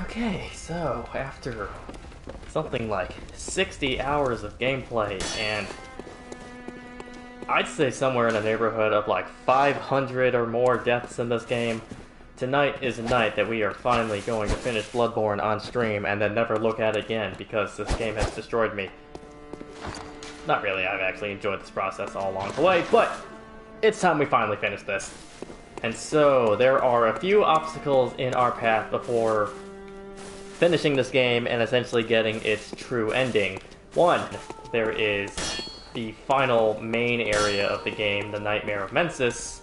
Okay, so after something like 60 hours of gameplay and I'd say somewhere in the neighborhood of like 500 or more deaths in this game, tonight is a night that we are finally going to finish Bloodborne on stream and then never look at it again because this game has destroyed me. Not really, I've actually enjoyed this process all along the way, but it's time we finally finish this. And so, there are a few obstacles in our path before finishing this game and essentially getting its true ending. One, there is the final main area of the game, the Nightmare of Mensis,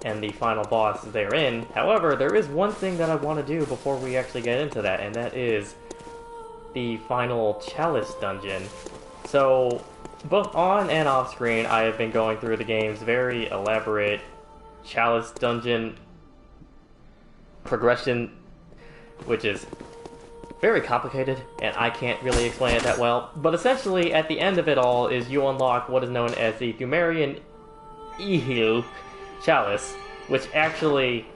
and the final boss therein. However, there is one thing that I want to do before we actually get into that, and that is the final Chalice dungeon. So, both on and off screen, I have been going through the game's very elaborate Chalice dungeon progression, which is very complicated, and I can't really explain it that well. But essentially, at the end of it all, is you unlock what is known as the Pthumerian Ehil Chalice, which actually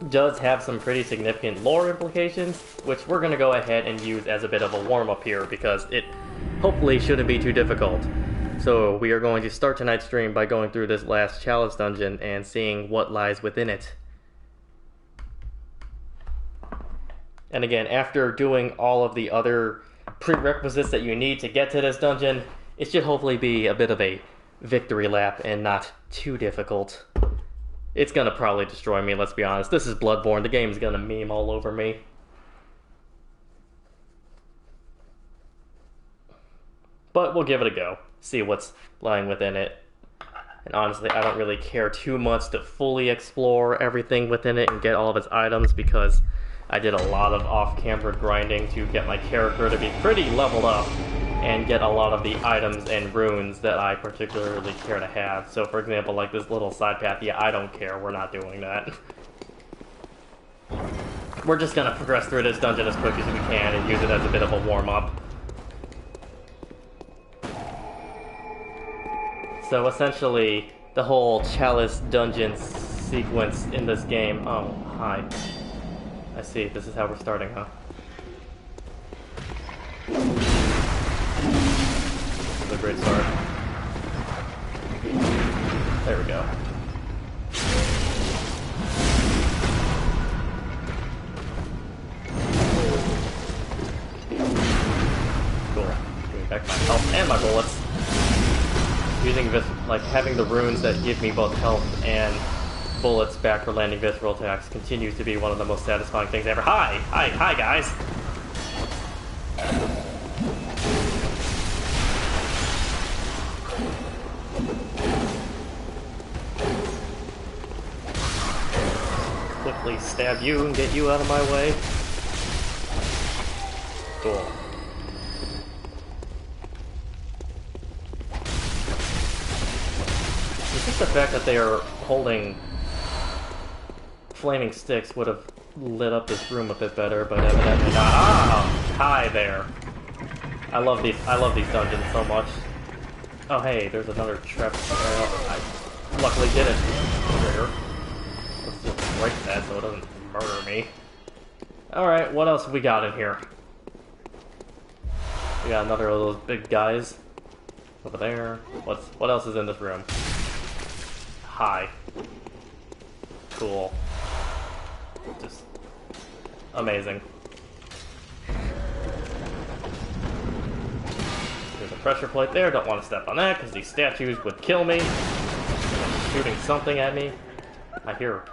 does have some pretty significant lore implications, which we're going to go ahead and use as a bit of a warm-up here, because it hopefully shouldn't be too difficult. So we are going to start tonight's stream by going through this last Chalice dungeon and seeing what lies within it. And again, after doing all of the other prerequisites that you need to get to this dungeon, it should hopefully be a bit of a victory lap and not too difficult. It's gonna probably destroy me, let's be honest. This is Bloodborne, the game's gonna meme all over me. But we'll give it a go, see what's lying within it. And honestly, I don't really care too much to fully explore everything within it and get all of its items, because I did a lot of off-camera grinding to get my character to be pretty leveled up and get a lot of the items and runes that I particularly care to have. So for example, like this little side path, yeah, I don't care, we're not doing that. We're just gonna progress through this dungeon as quick as we can and use it as a bit of a warm-up. So essentially, the whole Chalice dungeon sequence in this game... Oh, hi. I see, this is how we're starting, huh? This is a great start. There we go. Cool. Give me back my health and my bullets. Using this, like having the runes that give me both health and bullets back for landing visceral attacks continues to be one of the most satisfying things ever. Hi guys! Quickly stab you and get you out of my way. Cool. It's just the fact that they are holding flaming sticks would have lit up this room a bit better, but evidently not. Ah! Hi there. I love these dungeons so much. Oh hey, there's another trap. I luckily did it. Trigger. Let's just break that so it doesn't murder me. Alright, what else have we got in here? We got another of those big guys. Over there. What else is in this room? Hi. Cool. Just amazing. There's a pressure plate there, don't want to step on that because these statues would kill me. They're shooting something at me. I hear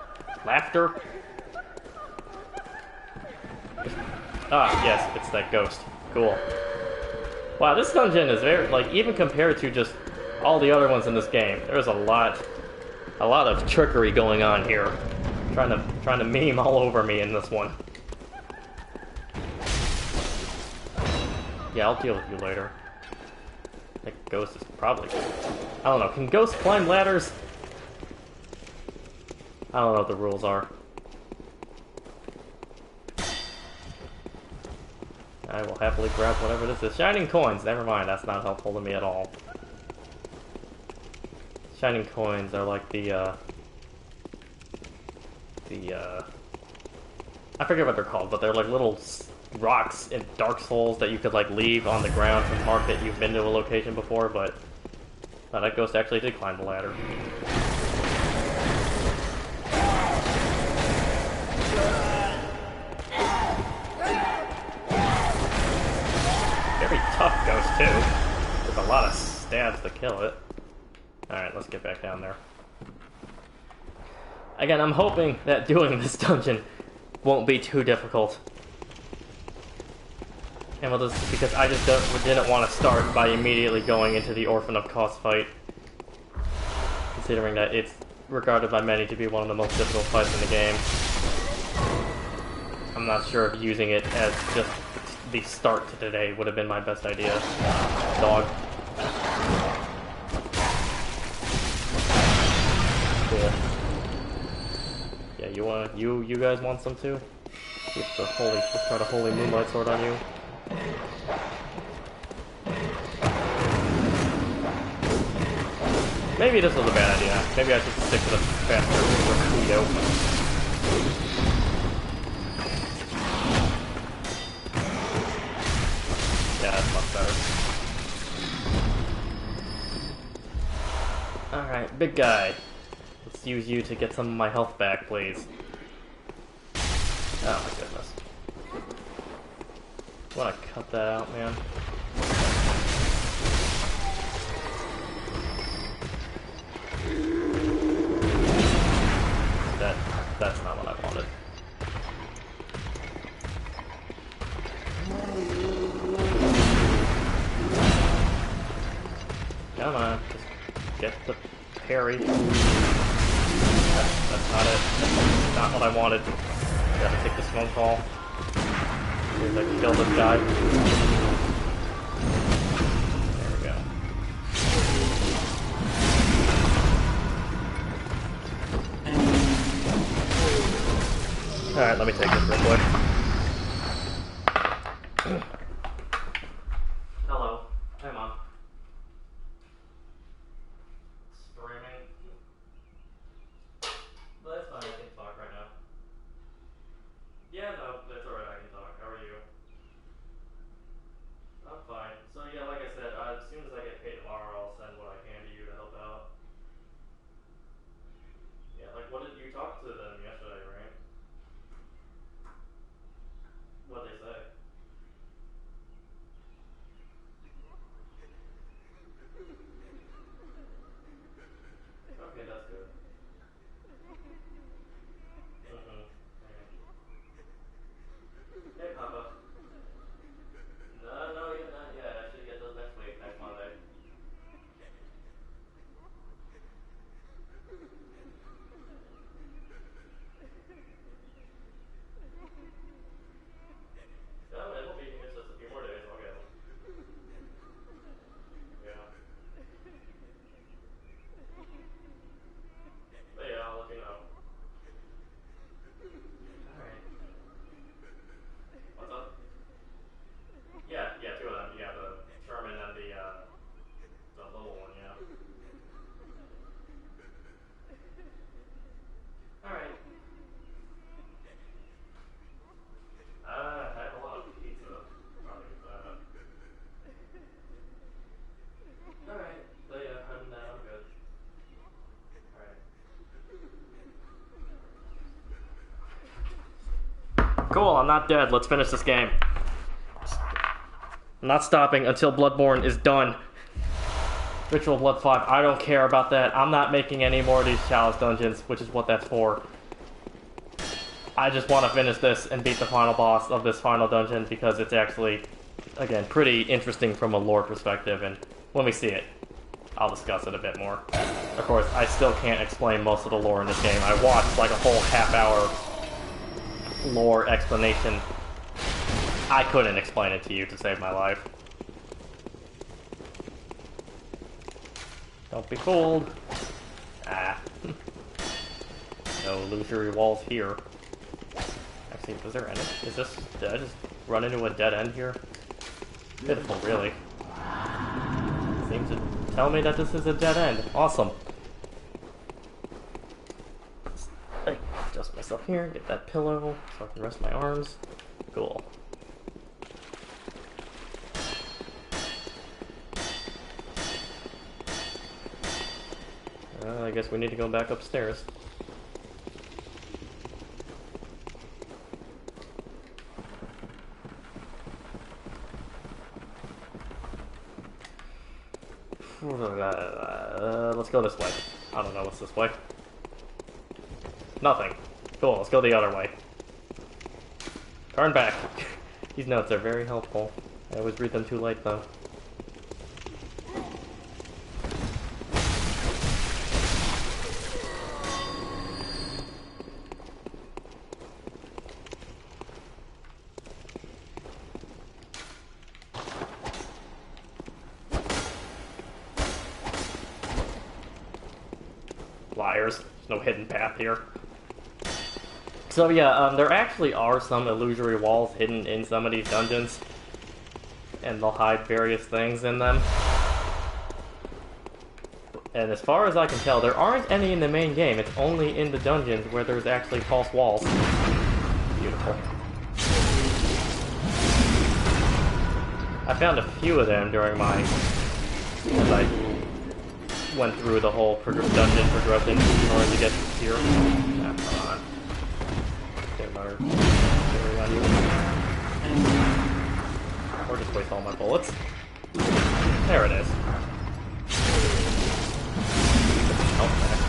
laughter. Ah, yes, it's that ghost. Cool. Wow, this dungeon is very, like, even compared to just all the other ones in this game, there's a lot of trickery going on here. Trying to meme all over me in this one. Yeah, I'll deal with you later. I think Ghost is probably... I don't know, can ghosts climb ladders? I don't know what the rules are. I will happily grab whatever this is. Shining coins! Never mind, that's not helpful to me at all. Shining coins are like the I forget what they're called, but they're like little rocks in Dark Souls that you could like leave on the ground to mark that you've been to a location before, but that ghost actually did climb the ladder. Very tough ghost too. With a lot of stabs to kill it. Alright, let's get back down there. Again, I'm hoping that doing this dungeon won't be too difficult. And we'll just, because I just didn't want to start by immediately going into the Orphan of Kos fight. Considering that it's regarded by many to be one of the most difficult fights in the game. I'm not sure if using it as just the start to today would have been my best idea. Dog. Cool. Yeah, you guys want some too? Let's try the holy moonlight sword on you. Maybe this was a bad idea. Maybe I should stick to the faster Rakudo. Yeah, that's much better. Alright, big guy. Let's use you to get some of my health back, please. Oh my goodness. Wanna cut that out, man? That's not what I wanted. Come on, just get the parry. That's not it. That's not what I wanted. Gotta take the smoke ball. See if I can kill this guy. There we go. Alright, let me take this real quick. Hello. Hey, Mom. Streaming. But that's fine, I can talk right now. Yeah, no, that's alright, I can talk. How are you? I'm fine. So yeah, like I said, as soon as I get paid tomorrow, I'll send what I can to you to help out. Yeah, like what did you talk to them yesterday, right? What'd they say? Okay, that's good. Mm-hmm. Hey, Papa. No, yeah, not yet. I should get those next week, next Monday. No, it'll be, it's just a few more days, I'll get them. Yeah. But yeah, I'll let you know. Alright. What's up? Yeah, two of them. Yeah, the Sherman and the little one, yeah. Alright. I had a lot of pizza. Probably with that. Alright. So yeah, I'm good. Alright. Cool, I'm not dead. Let's finish this game. I'm not stopping until Bloodborne is done. Ritual Blood 5, I don't care about that. I'm not making any more of these challenge dungeons, which is what that's for. I just want to finish this and beat the final boss of this final dungeon because it's actually, again, pretty interesting from a lore perspective, and when we see it, I'll discuss it a bit more. Of course, I still can't explain most of the lore in this game. I watched like a whole half-hour lore explanation. I couldn't explain it to you to save my life. Don't be fooled. Ah. No illusory walls here. Actually, was there any? Did I just run into a dead end here? Pitiful, really. Seems to tell me that this is a dead end. Awesome. Hey, just missed. myself here, get that pillow so I can rest my arms. Cool. I guess we need to go back upstairs. Let's go this way. I don't know what's this way. Nothing. Cool, let's go the other way. Turn back. These notes are very helpful. I always read them too late though. Liars. There's no hidden path here. So yeah, there actually are some illusory walls hidden in some of these dungeons. And they'll hide various things in them. And as far as I can tell, there aren't any in the main game. It's only in the dungeons where there's actually false walls. Beautiful. I found a few of them during my... as I went through the whole dungeon progression in order to get here. Ah, come on. Get another theory on you. Or just waste all my bullets. There it is. Health back,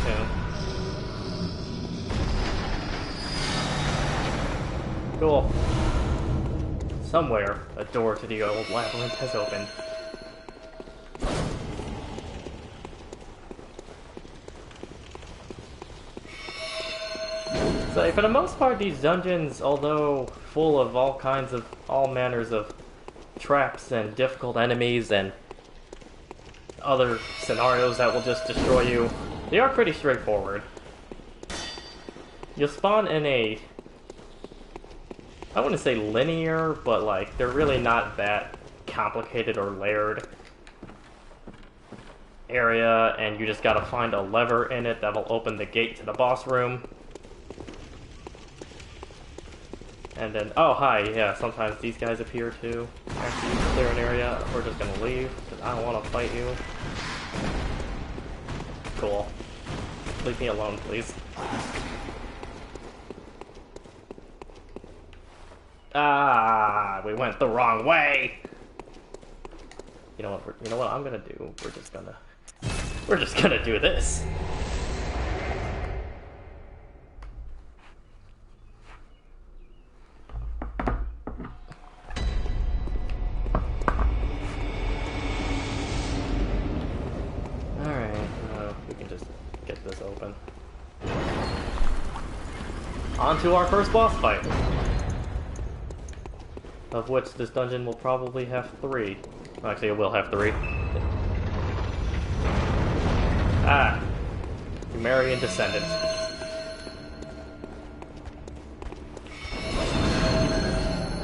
too. Cool. Somewhere, a door to the old labyrinth has opened. So for the most part, these dungeons, although full of all manners of traps and difficult enemies and other scenarios that will just destroy you, they are pretty straightforward. You'll spawn in a, I wouldn't say linear, but like, they're really not that complicated or layered area, and you just gotta find a lever in it that'll open the gate to the boss room. And then, oh hi, yeah, sometimes these guys appear too. After you clear an area, we're just gonna leave, because I don't want to fight you. Cool. Leave me alone, please. Ah, we went the wrong way! You know what I'm gonna do? We're just gonna do this. On to our first boss fight, of which this dungeon will probably have 3. Actually, it will have 3. Ah, Sumerian descendant.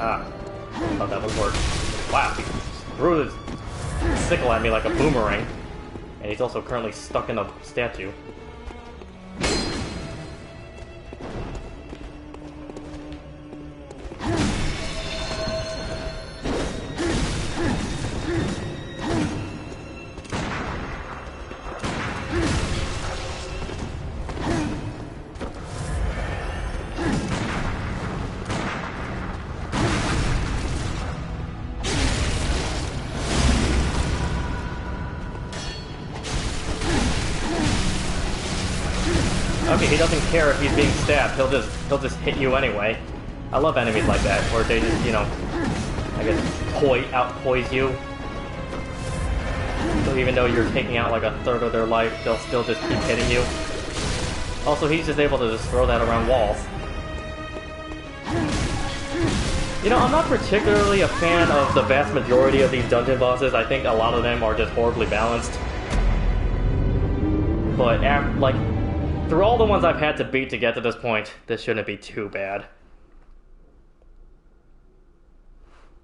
Ah, thought that would work. Wow, he threw his sickle at me like a boomerang, and he's also currently stuck in a statue. Okay, he doesn't care if he's being stabbed. He'll just hit you anyway. I love enemies like that, where they just, you know, I guess out-poise you. So even though you're taking out like a third of their life, they'll still just keep hitting you. Also, he's just able to just throw that around walls. You know, I'm not particularly a fan of the vast majority of these dungeon bosses. I think a lot of them are just horribly balanced. But, like, through all the ones I've had to beat to get to this point, this shouldn't be too bad.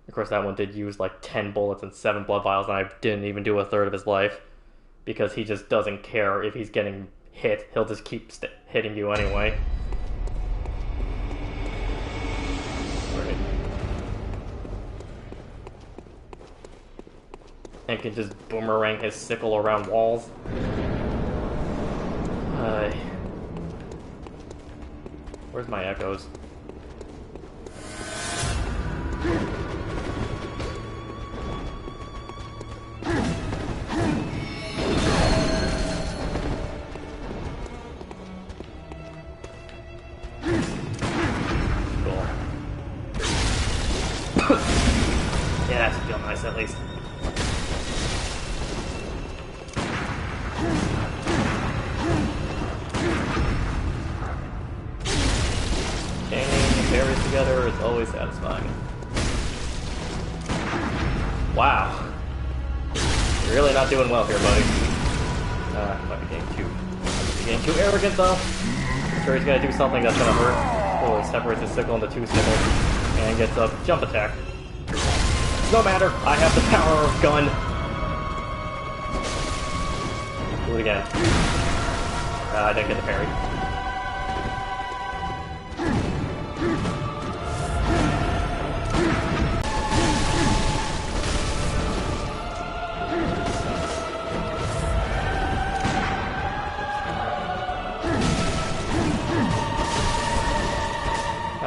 Of course, that one did use like 10 bullets and 7 blood vials, and I didn't even do a third of his life. Because he just doesn't care if he's getting hit, he'll just keep hitting you anyway. and can just boomerang his sickle around walls. Where's my echoes? Yeah, that should feel nice at least. Chaining berries together is always satisfying. Wow. You're really not doing well here, buddy. Might be getting too arrogant though. I'm sure he's gonna do something that's gonna hurt. Oh, he separates his sickle into two sickles and gets a jump attack. No matter, I have the power of gun. Do it again. I didn't get the parry.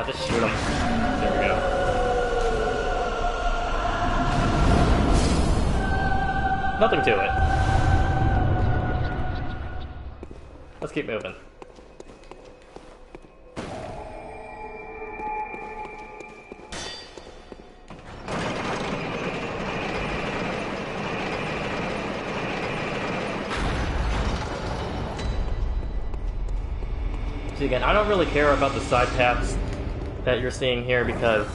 Just shoot him. There we go. Nothing to it. Let's keep moving. See, again, I don't really care about the side paths that you're seeing here because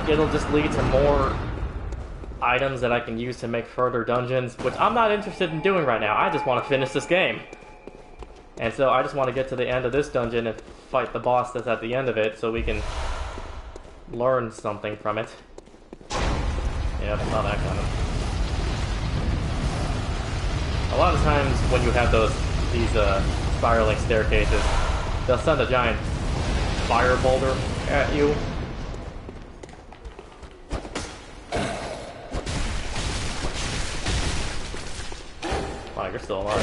it'll just lead to more items that I can use to make further dungeons, which I'm not interested in doing right now. I just want to finish this game. And so I just want to get to the end of this dungeon and fight the boss that's at the end of it so we can learn something from it. Yep, saw that coming. A lot of times when you have these spiraling staircases, they'll send a giant fire boulder at you. Wow, you're still alive.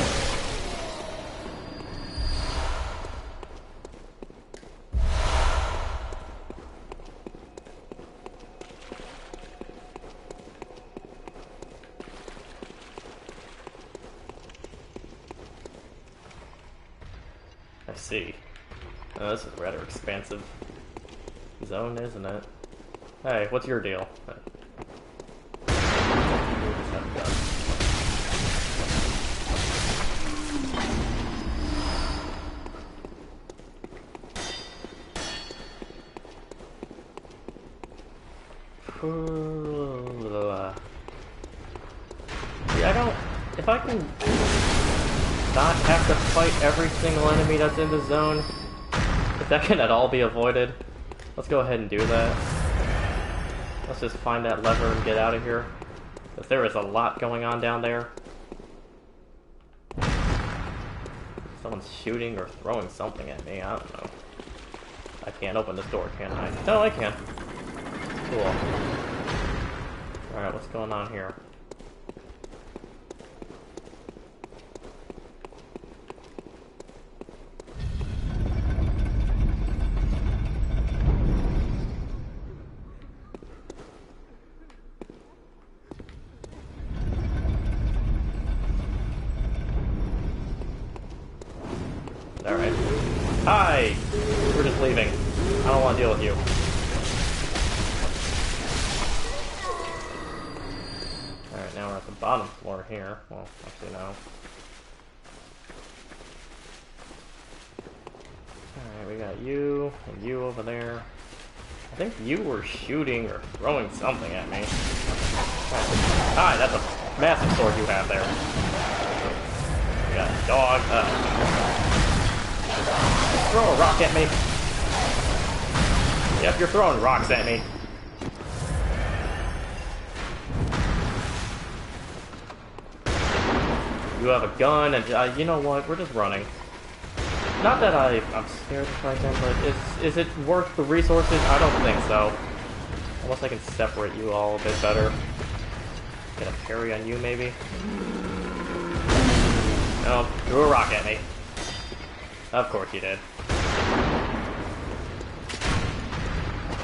I see. Oh, this is a rather expansive zone, isn't it? Hey, what's your deal? Yeah, I don't... If I can not have to fight every single enemy that's in the zone, if that can at all be avoided, let's go ahead and do that. Let's just find that lever and get out of here. Because there is a lot going on down there. Someone's shooting or throwing something at me, I don't know. I can't open this door, can I? No, I can. Cool. Alright, what's going on here? Alright. Hi! We're just leaving. I don't want to deal with you. Alright, now we're at the bottom floor here. Well, actually, no. Alright, we got you and you over there. I think you were shooting or throwing something at me. Hi, that's a massive sword you have there. We got a dog. Throw a rock at me. Yep, you're throwing rocks at me. You have a gun, and you know what? We're just running. Not that I'm scared to fight them, but is it worth the resources? I don't think so. Unless I can separate you all a bit better. Get a parry on you, maybe? No, threw a rock at me. Of course you did.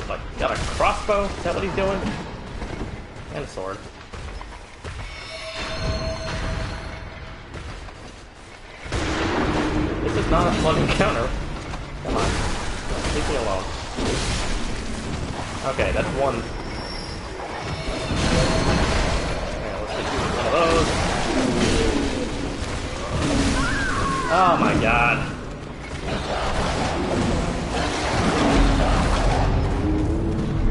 Like, got a crossbow? Is that what he's doing? And a sword. This is not a fun encounter. Come on. Leave me alone. Okay, that's one. Okay, let's get you one of those. Oh my god.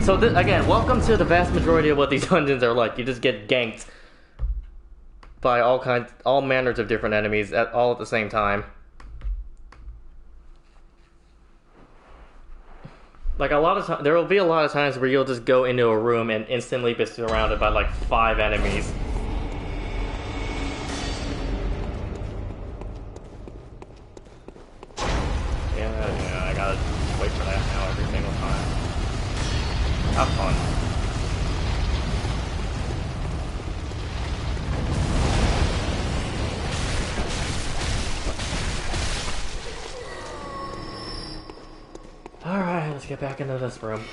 So again, welcome to the vast majority of what these dungeons are like. You just get ganked by all manners of different enemies all at the same time. Like there will be a lot of times where you'll just go into a room and instantly be surrounded by like 5 enemies. Yeah, I gotta wait for that now every single time. Have fun. Alright, let's get back into this room.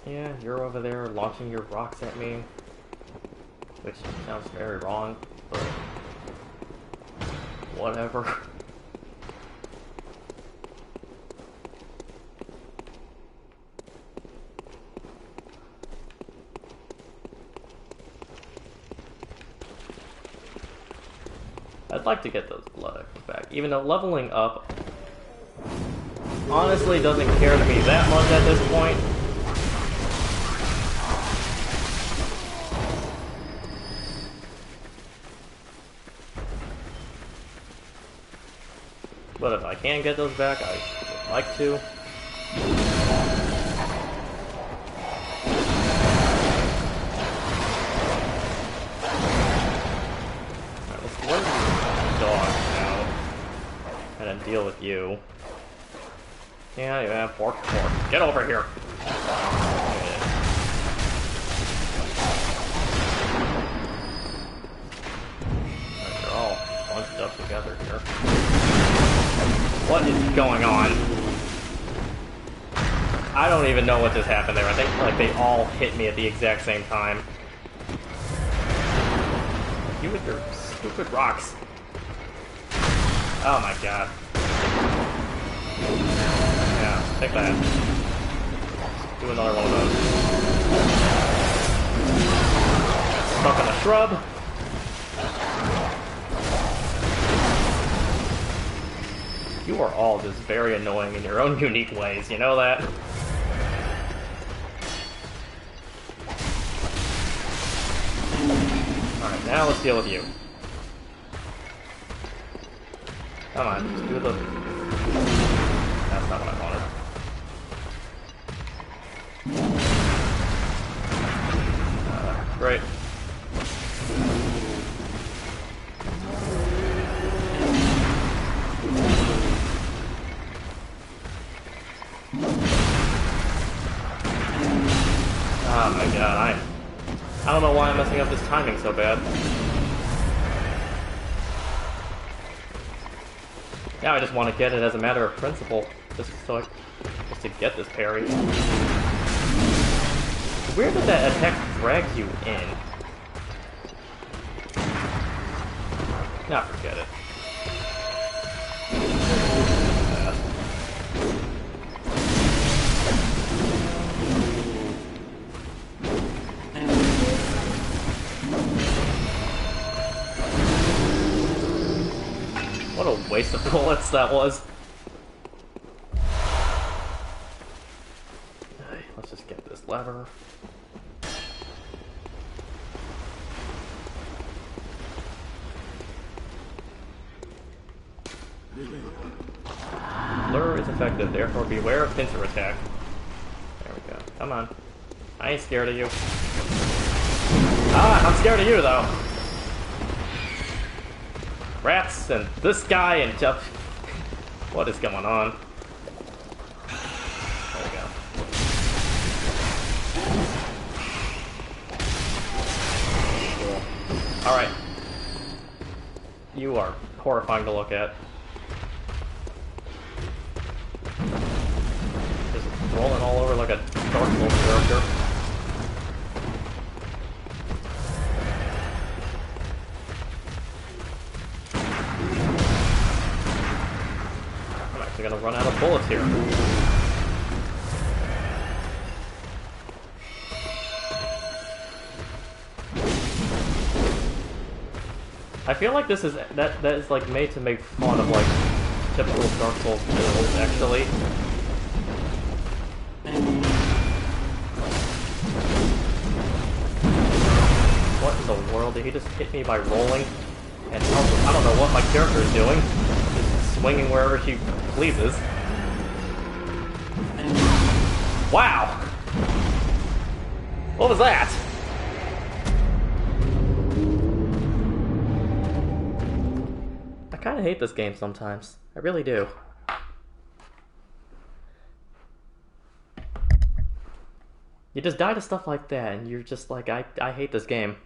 Yeah, you're over there launching your rocks at me, which sounds very wrong, but whatever. I'd like to get those blood echoes back, even though leveling up honestly doesn't care to me that much at this point. But if I can get those back, I would like to. Alright, let's let these dogs out. And then deal with you. Yeah, pork. Get over here! Alright, they're all bunched up together here. What is going on? I don't even know what just happened there. I think like they all hit me at the exact same time. You with your stupid rocks. Oh my god. Yeah, take that. Do another one of those. Stuck in a shrub. You are all just very annoying in your own unique ways, you know that? Alright, now let's deal with you. Come on, just do the... That's not what I wanted. Great. Oh my god, I don't know why I'm messing up this timing so bad. Now I just want to get it as a matter of principle, just to get this parry. Where did that attack drag you in? Nah, forget it. What a waste of bullets that was. Let's just get this lever. lure is effective, therefore beware of pincer attack. There we go. Come on. I ain't scared of you. Ah, I'm scared of you, though. Rats and this guy and just... What is going on? There we go. Cool. Alright. You are horrifying to look at. Just rolling all over like a Dark Souls character. I'm actually gonna run out of bullets here. I feel like this is that is like made to make fun of like typical Dark Souls builds, actually. What in the world? Did he just hit me by rolling? And also, I don't know what my character is doing. Just swinging wherever she pleases. Wow! What was that? I kinda hate this game sometimes. I really do. You just die to stuff like that, and you're just like, I hate this game.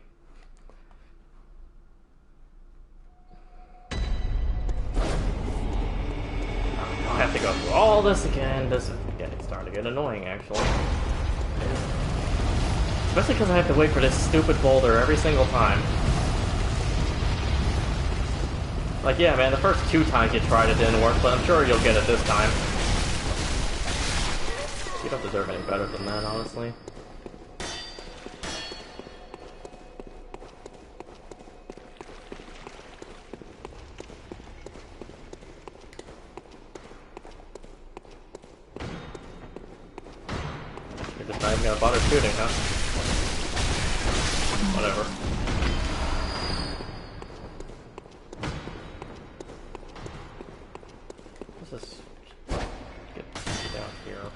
I have to go through all this again. This is getting starting to get annoying, actually. Especially because I have to wait for this stupid boulder every single time. Like, yeah, man, the first 2 times you tried it didn't work, but I'm sure you'll get it this time. You don't deserve any better than that, honestly. You're just not even gonna bother shooting, huh? Whatever. Let's just get down here.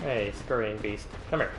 Hey, scurrying beast. Come here.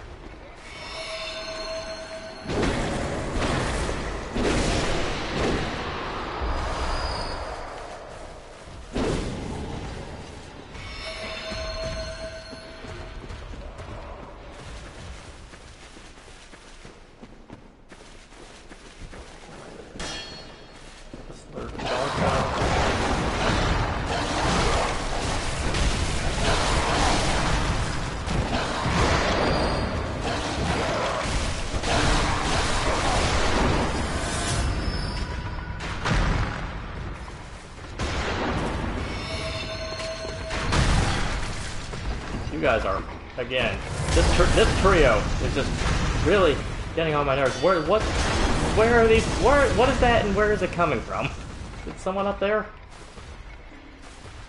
You guys are, again, this trio is just really getting on my nerves. Where are these, what is that and where is it coming from? Is someone up there?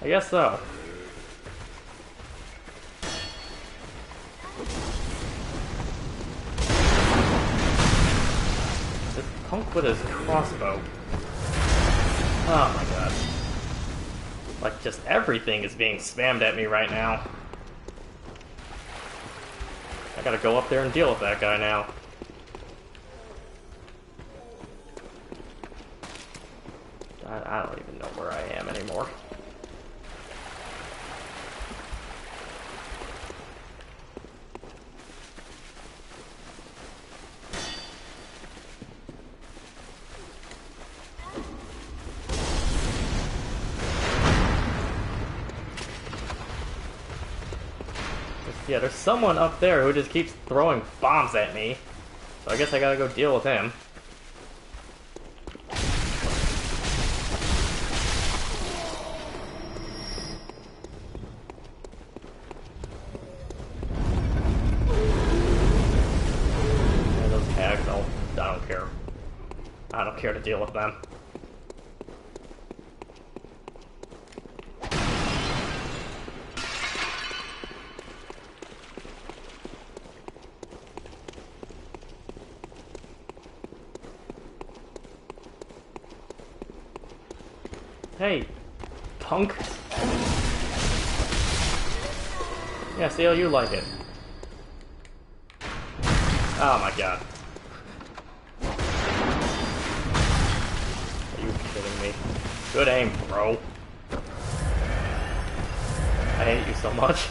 I guess so. This punk with his crossbow. Oh my god. Like, just everything is being spammed at me right now. I gotta go up there and deal with that guy now. I don't even know where I am anymore. Yeah, there's someone up there who just keeps throwing bombs at me. So I guess I gotta go deal with him. I don't care. I don't care to deal with them. Hey, punk. Yeah, see how you like it. Oh my god. Are you kidding me? Good aim, bro. I hate you so much.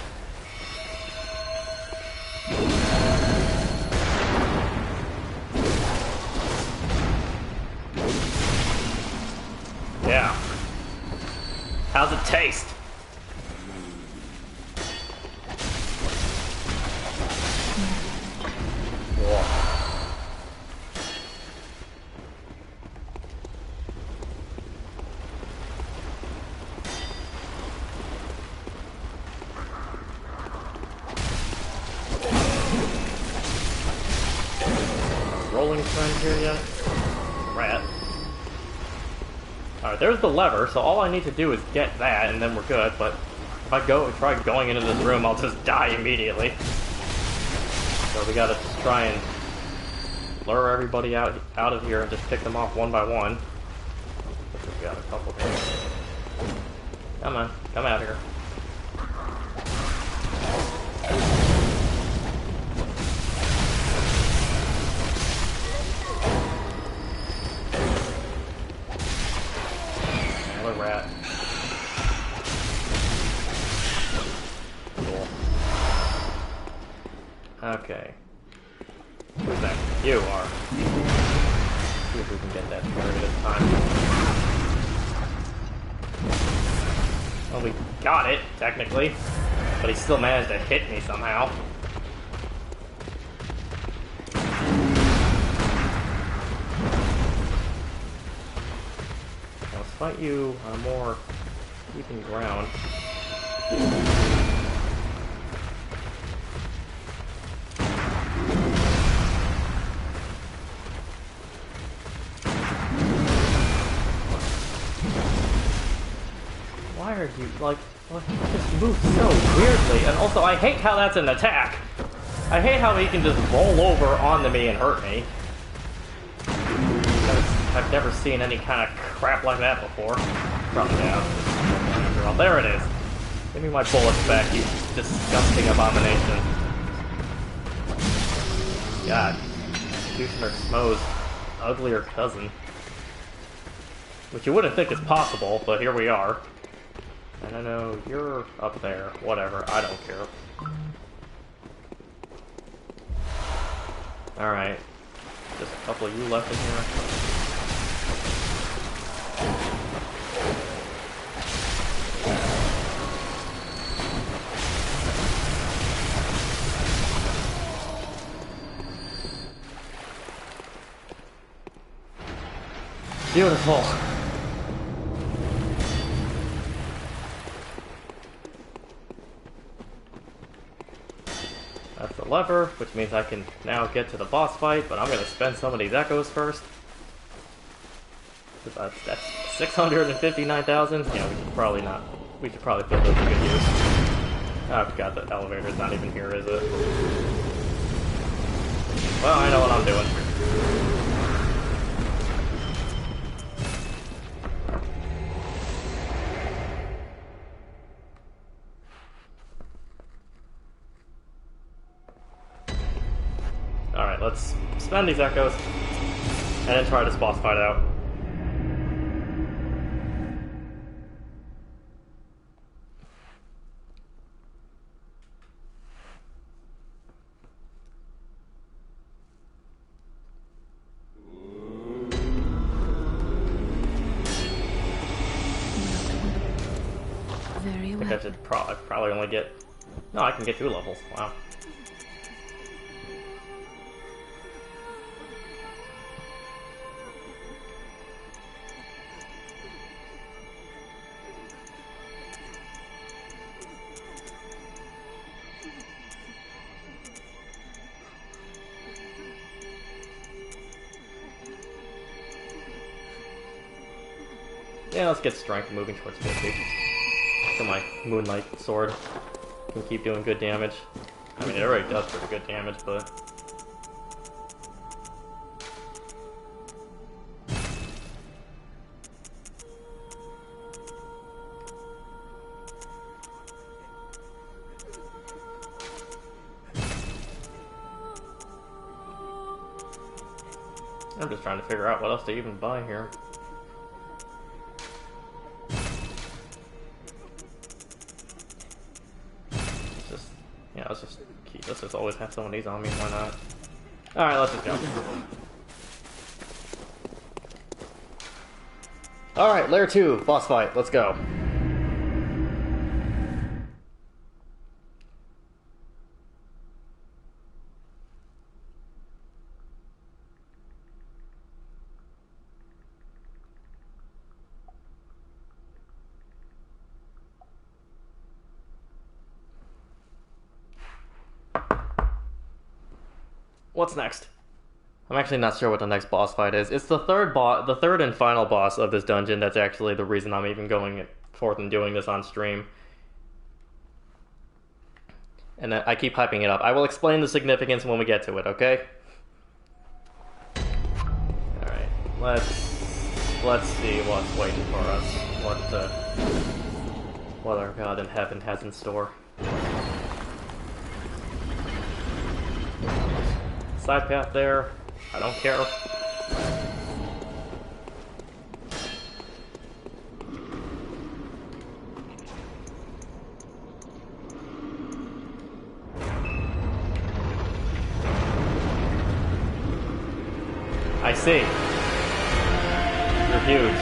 Yeah. How's it taste? Rolling friend here yet? Rat. Alright, there's the lever, so all I need to do is get that, and then we're good, but if I try going into this room, I'll just die immediately. So we gotta just try and lure everybody out of here and just pick them off one by one. We got a couple here. Come on, come out here. Another rat. Cool. Okay. Who's that? You are. See if we can get that fairy this time. Well, we got it, technically. But he still managed to hit me somehow. Let's fight you on a more even ground. Why are you, like, he just moves so weirdly, and also I hate how that's an attack. I hate how he can just roll over onto me and hurt me. I've never seen any kind of crap like that before. Probably down. Oh, there it is. Give me my bullets back, you disgusting abomination. God. Executioner Smo's uglier cousin. Which you wouldn't think is possible, but here we are. And I know you're up there. Whatever, I don't care. Alright. Just a couple of you left in here. Beautiful. That's the lever, which means I can now get to the boss fight, but I'm going to spend some of these echoes first. That's 659,000? Yeah, we should probably not. We should probably put those to good use. Oh, I forgot the elevator's not even here, is it? Well, I know what I'm doing. Alright, let's spend these echoes, and then try this boss fight out. Very well. I should probably only get... No, I can get 2 levels. Wow. Yeah, let's get strength moving towards 50. So my Moonlight Sword can keep doing good damage. I mean, it already does pretty good damage, but... I'm just trying to figure out what else to even buy here. Let's just always have some of these on me, why not? Alright, let's just go. Alright, Layer 2, boss fight, let's go. What's next? I'm actually not sure what the next boss fight is. It's the third and final boss of this dungeon. That's actually the reason I'm even going forth and doing this on stream. And I keep hyping it up. I will explain the significance when we get to it, okay? Alright, let's see what's waiting for us. What our God in heaven has in store. Side path there. I don't care. I see. You're huge.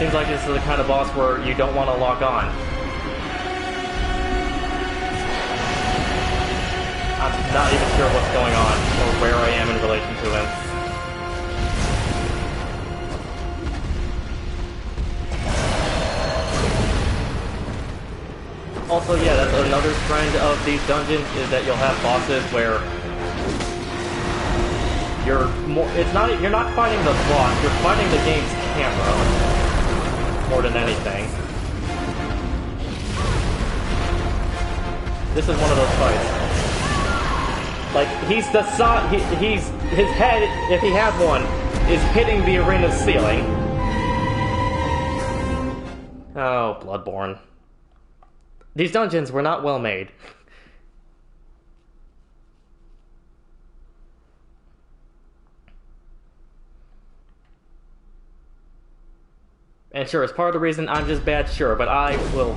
Seems like this is the kind of boss where you don't want to lock on. I'm not even sure what's going on, or where I am in relation to him. Also, yeah, that's another trend of these dungeons, is that you'll have bosses where you're not fighting the boss, you're fighting the game's camera more than anything. This is one of those fights. Like, his head, if he has one, is hitting the arena's ceiling. Oh, Bloodborne. These dungeons were not well made. And sure, it's part of the reason I'm just bad, sure, but I will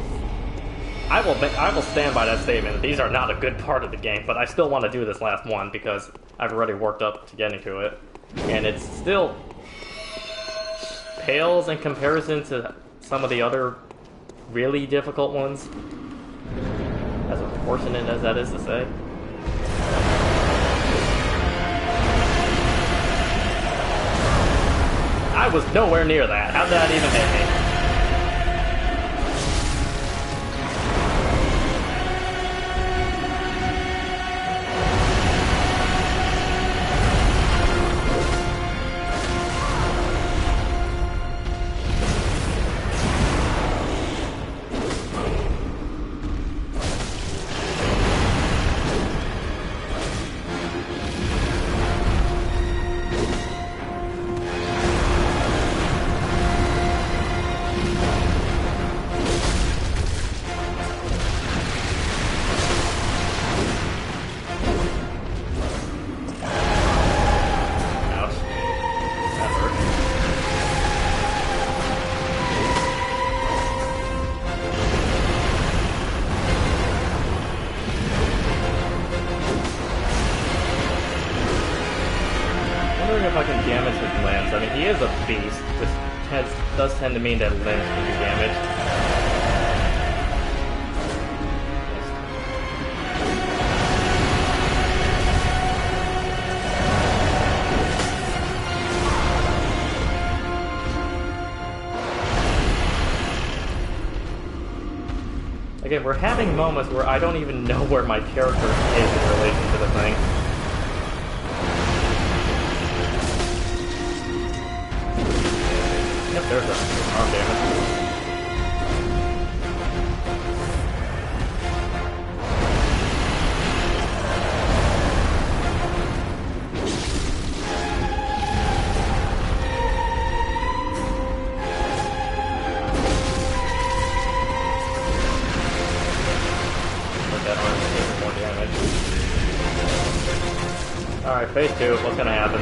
stand by that statement. These are not a good part of the game, but I still want to do this last one because I've already worked up to getting to it. And it still pales in comparison to some of the other really difficult ones. As unfortunate as that is to say. I was nowhere near that. How'd that even hit me? If I can damage his limbs. I mean, he is a beast, which does tend to mean that limbs can be damaged. Again, we're having moments where I don't even know where my character is in relation to the thing. Yep, there's a arm damage. Alright, phase 2, what's gonna happen?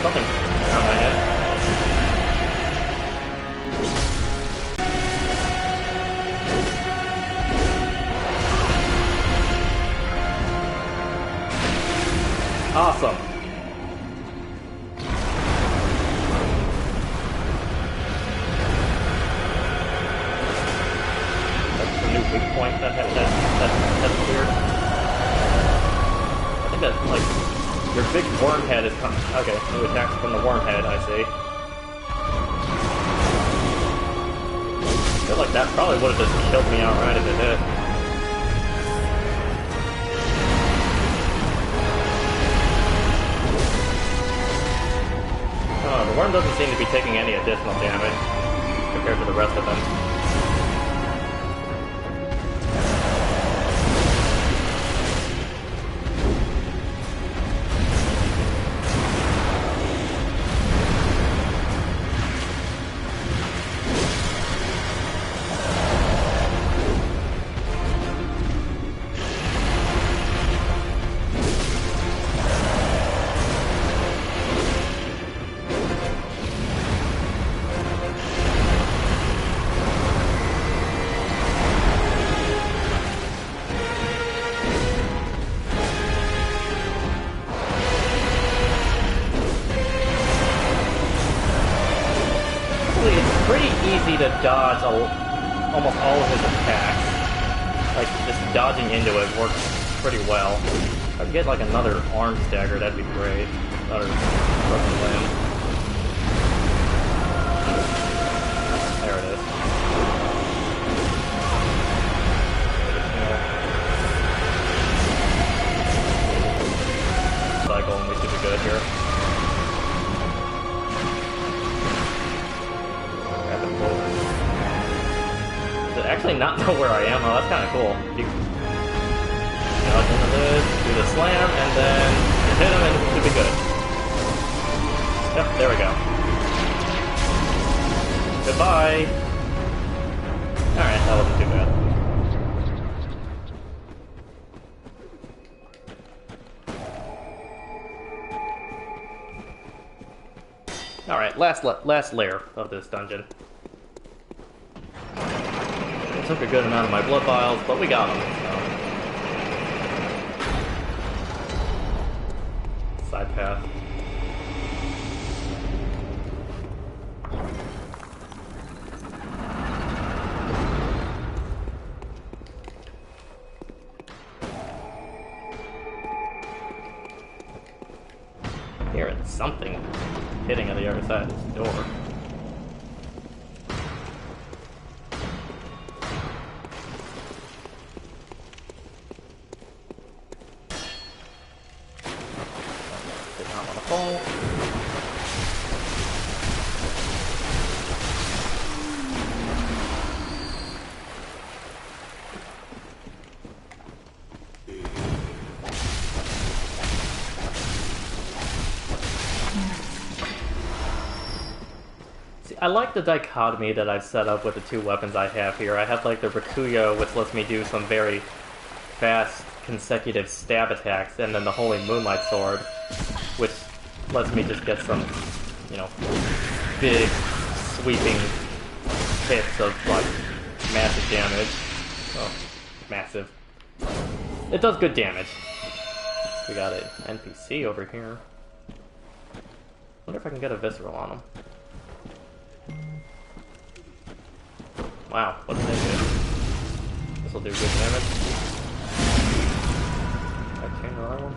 Something around my head. Awesome! That's the new weak point that's weird. I think that's like... Your big worm head is coming. Okay, new attacks from the worm head, I see. I feel like that probably would have just killed me outright if it hit. Oh, the worm doesn't seem to be taking any additional damage compared to the rest of them. Easy to dodge almost all of his attacks. Like, just dodging into it works pretty well. If I could get like another arm stagger, that'd be great. Another broken limb. There it is. Cycle and we should be good here. Actually not know where I am. Oh, that's kind of cool. You dodge into this, do the slam, and then you hit him and it should be good. Yep, there we go. Goodbye! Alright, that wasn't too bad. Alright, last layer of this dungeon. It took a good amount of my blood vials, but we got them. So. Side path. Hearing something hitting on the other side of this door. I like the dichotomy that I've set up with the two weapons I have here. I have like the Rakuyo, which lets me do some very fast consecutive stab attacks, and then the Holy Moonlight Sword, which lets me just get some, you know, big, sweeping hits of like massive damage. Well, massive. It does good damage. We got an NPC over here. Wonder if I can get a visceral on him. Wow, what did they do? This'll do good damage. Can I change another one?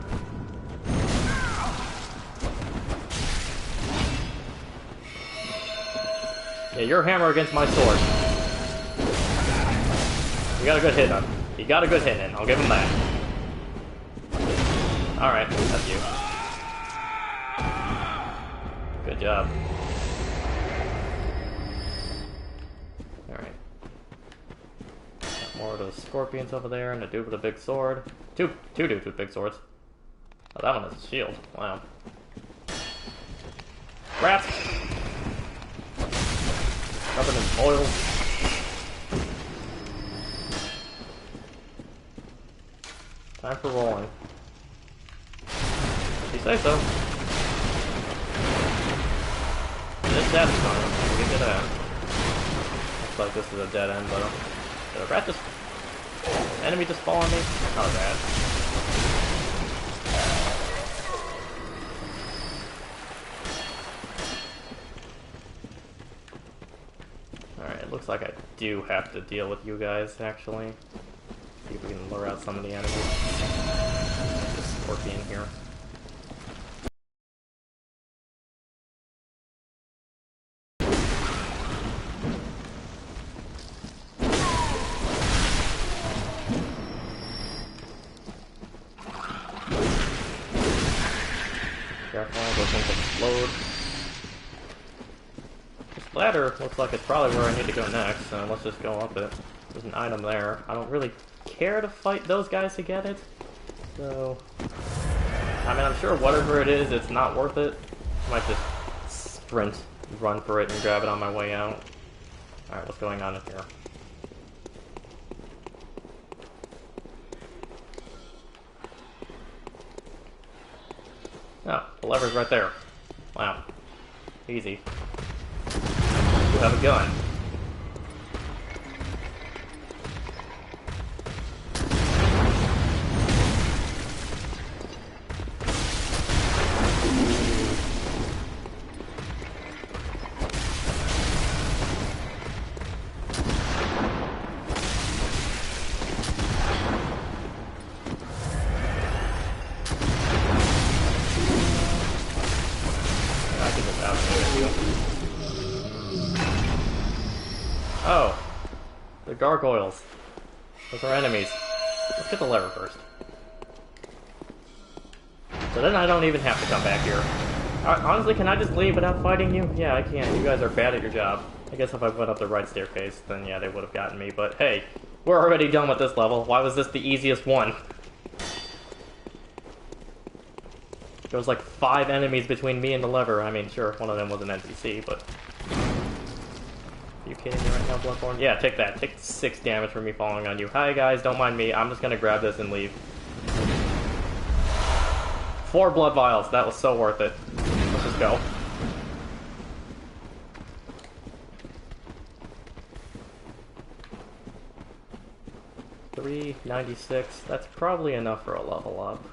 Yeah, your hammer against my sword. You got a good hit on him. You got a good hit in. I'll give him that. Alright, that's you. Good job. More of those scorpions over there, and a dude with a big sword. Two dudes with big swords. Oh, that one has a shield. Wow. Rats! Covered in oil. Time for rolling. If you say so. This satisfying. We'll get to that. Looks like this is a dead end, though. Did a rat just... enemy just fall on me? Not bad. Alright, it looks like I do have to deal with you guys, actually. See if we can lure out some of the enemies. This scorpion here. Careful, those things explode. This ladder looks like it's probably where I need to go next, so let's just go up it. There's an item there. I don't really care to fight those guys to get it, so... I mean, I'm sure whatever it is, it's not worth it. I might just sprint, run for it, and grab it on my way out. Alright, what's going on in here? Oh, the lever's right there. Wow. Easy. You have a gun. Oh, the gargoyles. Those are enemies. Let's get the lever first. So then I don't even have to come back here. Honestly, can I just leave without fighting you? Yeah, I can. You guys are bad at your job. I guess if I went up the right staircase, then yeah, they would have gotten me. But hey, we're already done with this level. Why was this the easiest one? There was like 5 enemies between me and the lever. I mean, sure, one of them was an NPC, but... Are you kidding me right now, Bloodborne? Yeah, take that. Take 6 damage from me falling on you. Hi guys, don't mind me. I'm just gonna grab this and leave. 4 blood vials. That was so worth it. Let's just go. $396. That's probably enough for a level up.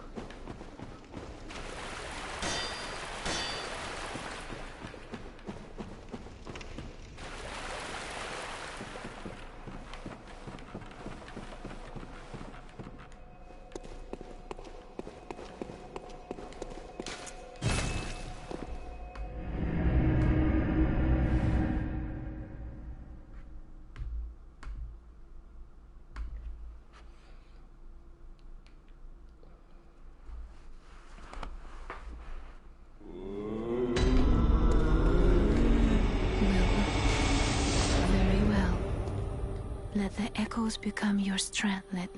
Let the echoes become your strength. Yeah,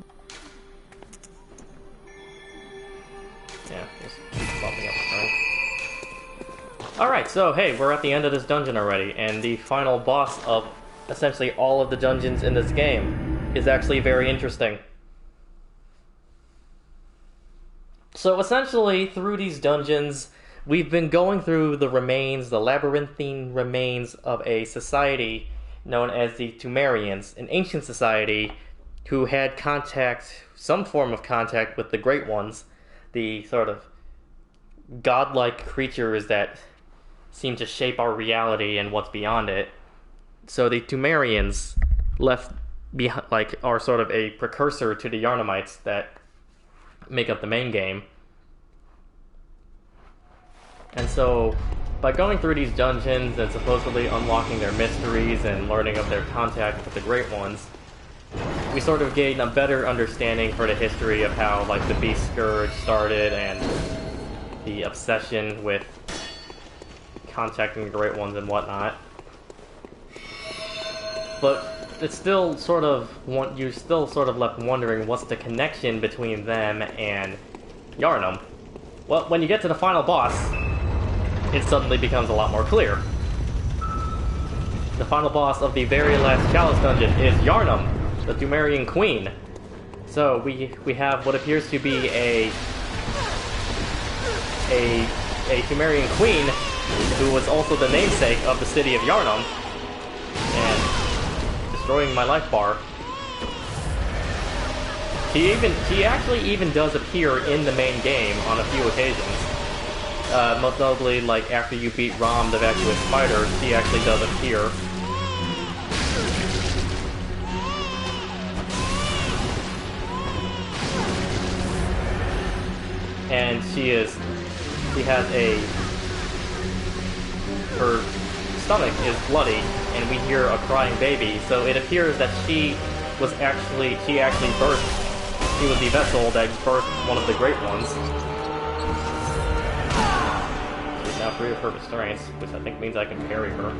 just keep bumping up, right? Alright, so hey, we're at the end of this dungeon already, and the final boss of essentially all of the dungeons in this game is actually very interesting. So essentially, through these dungeons, we've been going through the remains, the labyrinthine remains of a society known as the Tumerians, an ancient society who had contact, some form of contact with the Great Ones, the sort of godlike creatures that seem to shape our reality and what's beyond it. So the Tumerians left behind, like, are sort of a precursor to the Yharnamites that make up the main game. And so, by going through these dungeons and supposedly unlocking their mysteries and learning of their contact with the Great Ones, we sort of gain a better understanding for the history of how, like, the Beast Scourge started and the obsession with contacting the Great Ones and whatnot. But it's still sort of you still sort of left wondering what's the connection between them and Yharnam. Well, when you get to the final boss, it suddenly becomes a lot more clear. The final boss of the very last Chalice dungeon is Yharnam, the Dumerian Queen. So we have what appears to be a Dumerian Queen who was also the namesake of the city of Yharnam, and destroying my life bar. She actually even does appear in the main game on a few occasions. Most notably, like after you beat Rom the Vacuous Spider, she actually does appear. And her stomach is bloody, and we hear a crying baby, so it appears that she actually birthed, she was the vessel that birthed one of the Great Ones. She's now free of her restraints, which I think means I can parry her.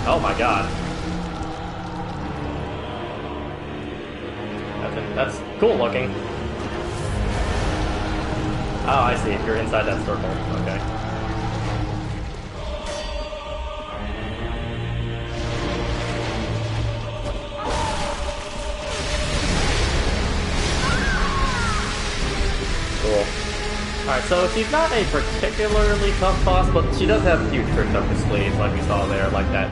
Oh my god. That's cool looking. Oh, I see. You're inside that circle. Okay. Cool. Alright, so she's not a particularly tough boss, but she does have a few tricks up her sleeves, like we saw there, like that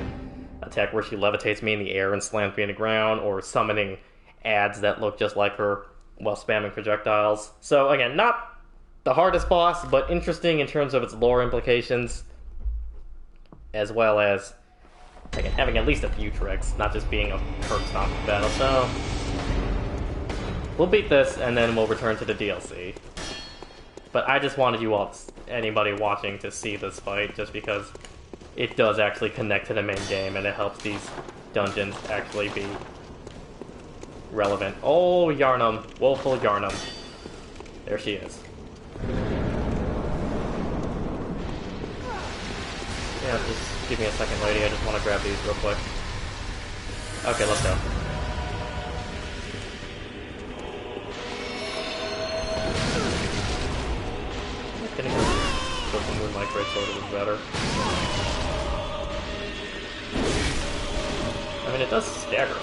attack where she levitates me in the air and slams me in the ground, or summoning ads that look just like her while spamming projectiles. So again, not the hardest boss, but interesting in terms of its lore implications, as well as again, having at least a few tricks, not just being a curb stomp battle. So we'll beat this, and then we'll return to the DLC. But I just wanted you all, anybody watching, to see this fight, just because it does actually connect to the main game, and it helps these dungeons actually be relevant. Oh, Yharnam. Woeful Yharnam. There she is. Yeah, just give me a second, lady. I just want to grab these real quick. Okay, let's go. Getting something with my great sword was better. I mean, it does stagger.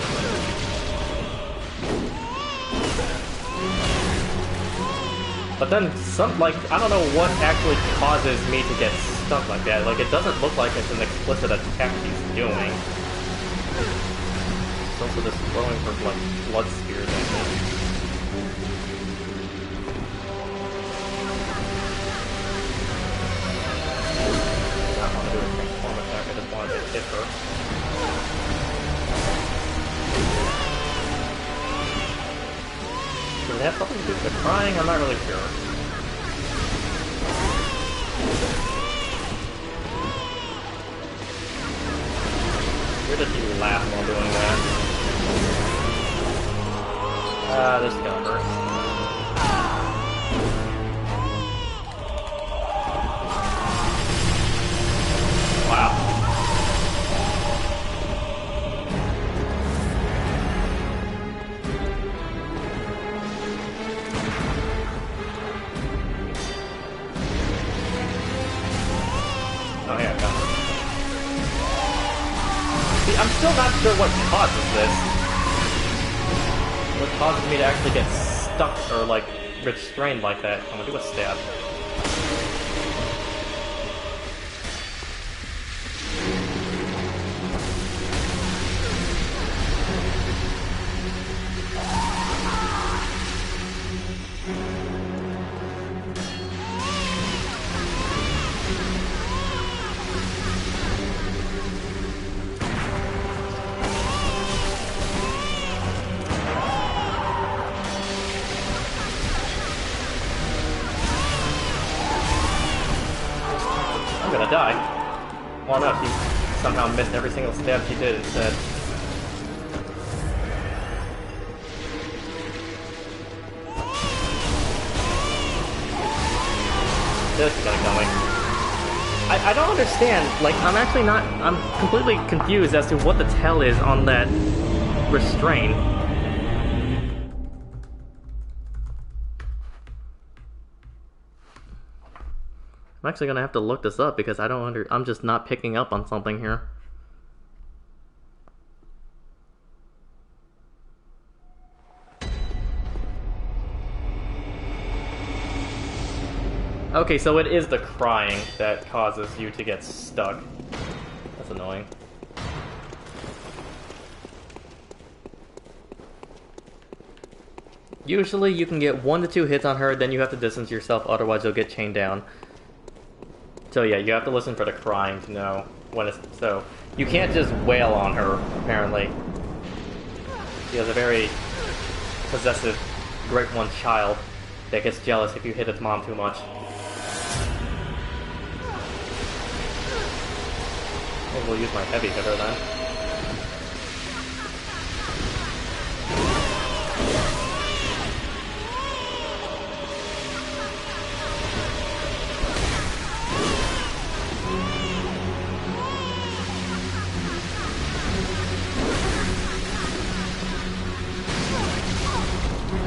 But then, I don't know what actually causes me to get stuck like that. Like, it doesn't look like it's an explicit attack he's doing. It's also just throwing for blood spears at me. I don't want to do a transform attack, I just wanted to hit her. Does it have something to do with the crying? I'm not really sure. Weird that you laugh while doing that. This is gonna hurt. Wow. Oh yeah, got it. See, I'm still not sure what causes this. What causes me to actually get stuck or, like, restrained like that. I'm gonna do a stab. Die. Well, no, she somehow missed every single stab she did instead. This is gonna kill me. I don't understand. Like, I'm actually not... I'm completely confused as to what the tell is on that restraint. I'm actually gonna have to look this up because I'm just not picking up on something here. Okay, so it is the crying that causes you to get stuck. That's annoying. Usually you can get 1 to 2 hits on her, then you have to distance yourself, otherwise you'll get chained down. So yeah, you have to listen for the crying to know when it's... So, you can't just wail on her, apparently. She has a very possessive Great One child that gets jealous if you hit its mom too much. Maybe we'll use my heavy hitter then.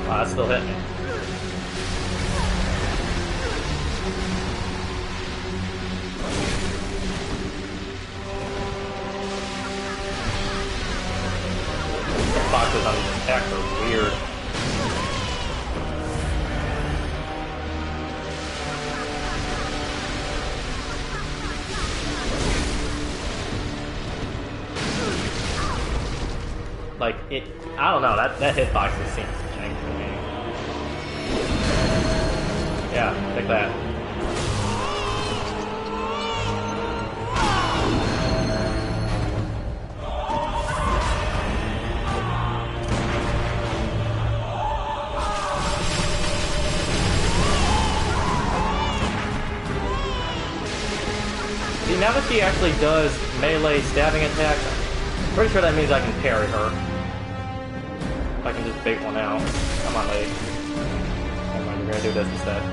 Wow, that still hit me. Boxes on these attacks are weird. Like, I don't know, that hitbox just seems jank to me. Yeah, take that. See, now that she actually does melee stabbing attacks, I'm pretty sure that means I can parry her. If I can just bait one out. Come on, lady. Never mind, we're gonna do this instead.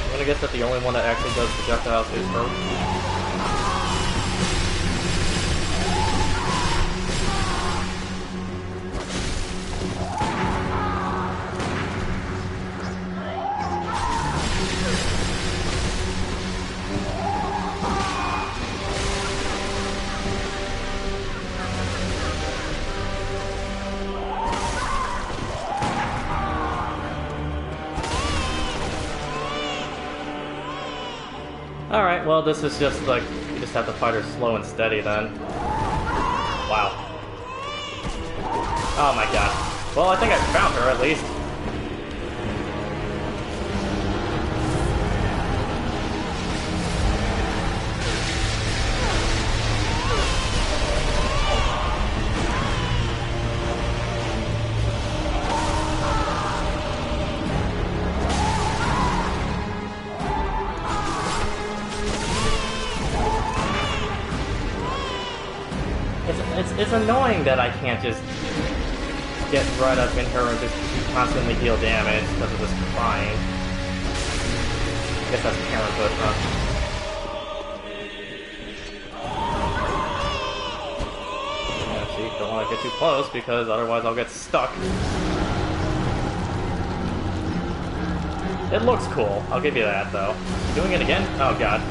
I'm gonna guess that the only one that actually does projectiles is her. Alright, well this is just like, you just have to fight her slow and steady then. Wow. Oh my god. Well, I think I found her at least. It's annoying that I can't just get right up in her and just constantly deal damage because of this crying. I guess that's parenthood, huh? Yeah, see, don't want to get too close because otherwise I'll get stuck. It looks cool, I'll give you that though. Doing it again? Oh god.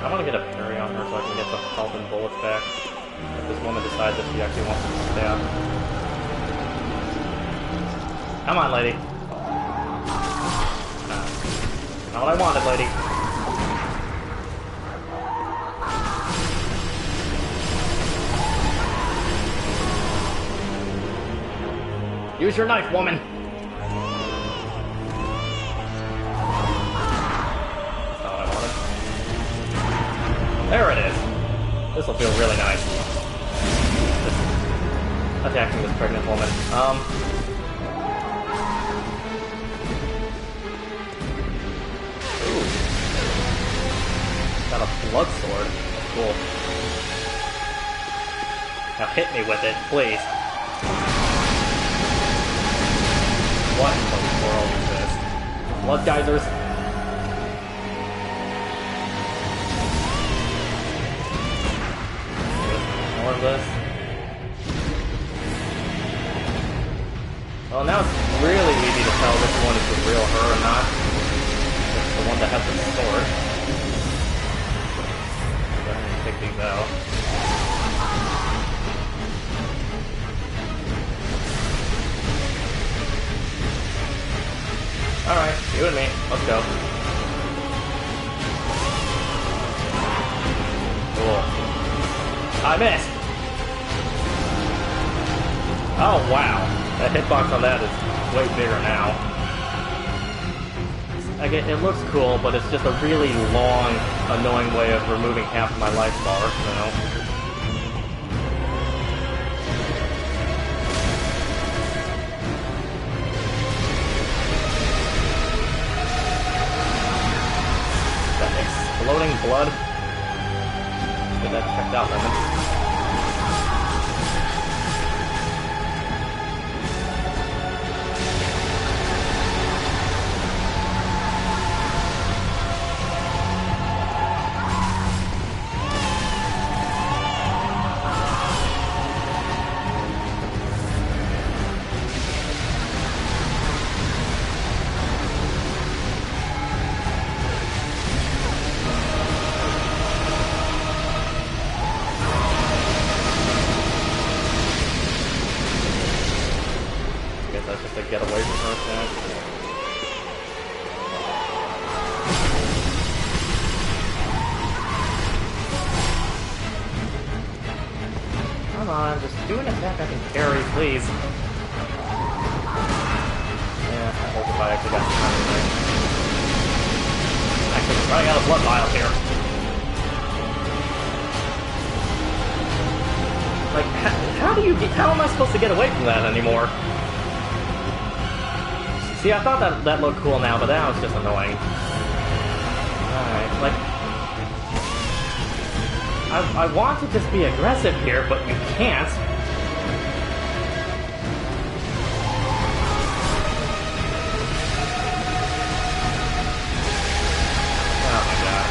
I want to get a parry on her so I can get the health and bullets back. If this woman decides that she actually wants to stab. Come on, lady. Not what I wanted, lady. Use your knife, woman! There it is. This will feel really nice. Just attacking this pregnant woman. Got a blood sword. Cool. Now hit me with it, please. What in the world is this? Blood geysers? More of this. Well, now it's really easy to tell which one is the real her or not. It's the one that has the sword. Go ahead and take these out. Alright, you and me. Let's go. Cool. I missed! Oh, wow. That hitbox on that is way bigger now. Again, it looks cool, but it's just a really long, annoying way of removing half of my life bar, so... Exploding blood. Let's get that checked out, Lemon. Get away from her attack. Come on, just do an attack I can carry, please. Yeah, I hope if I actually got some time. Actually, running out of blood vials here. Like, how am I supposed to get away from that anymore? See, I thought that looked cool now, but now it's just annoying. Alright, like... I want to just be aggressive here, but you can't. Oh my god.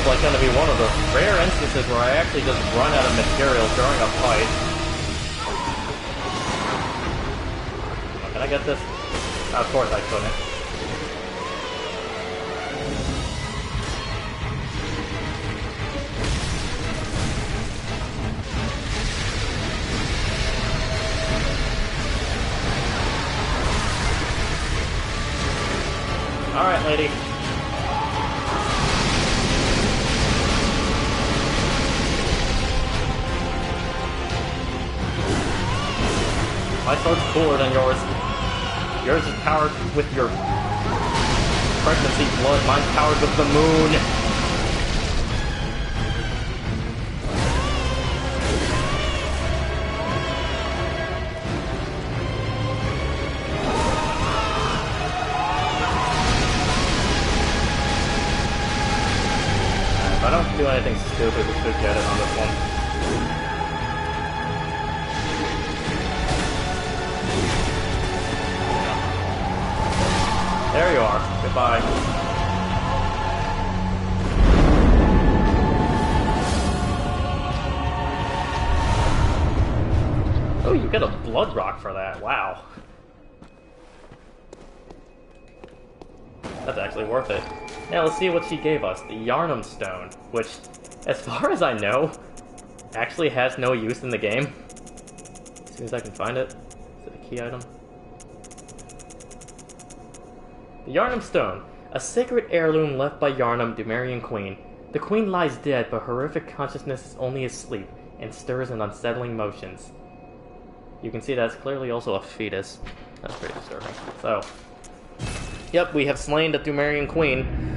Like going to be one of the rare instances where I actually just run out of material during a fight. Can I get this? Of course I couldn't. Alright, lady. My sword's cooler than yours. Yours is powered with your pregnancy blood. Mine's powered with the moon. If I don't do anything stupid, we should get it on this one. There you are. Goodbye. Oh, you get a blood rock for that. Wow. That's actually worth it. Now let's see what she gave us. The Yarnum Stone, which, as far as I know, actually has no use in the game. As soon as I can find it. Is it a key item? The Yarnum Stone, a sacred heirloom left by Yarnum, Dumerian Queen. The queen lies dead, but horrific consciousness is only asleep and stirs in unsettling motions. You can see that's clearly also a fetus. That's pretty disturbing. So, yep, we have slain the Dumerian queen.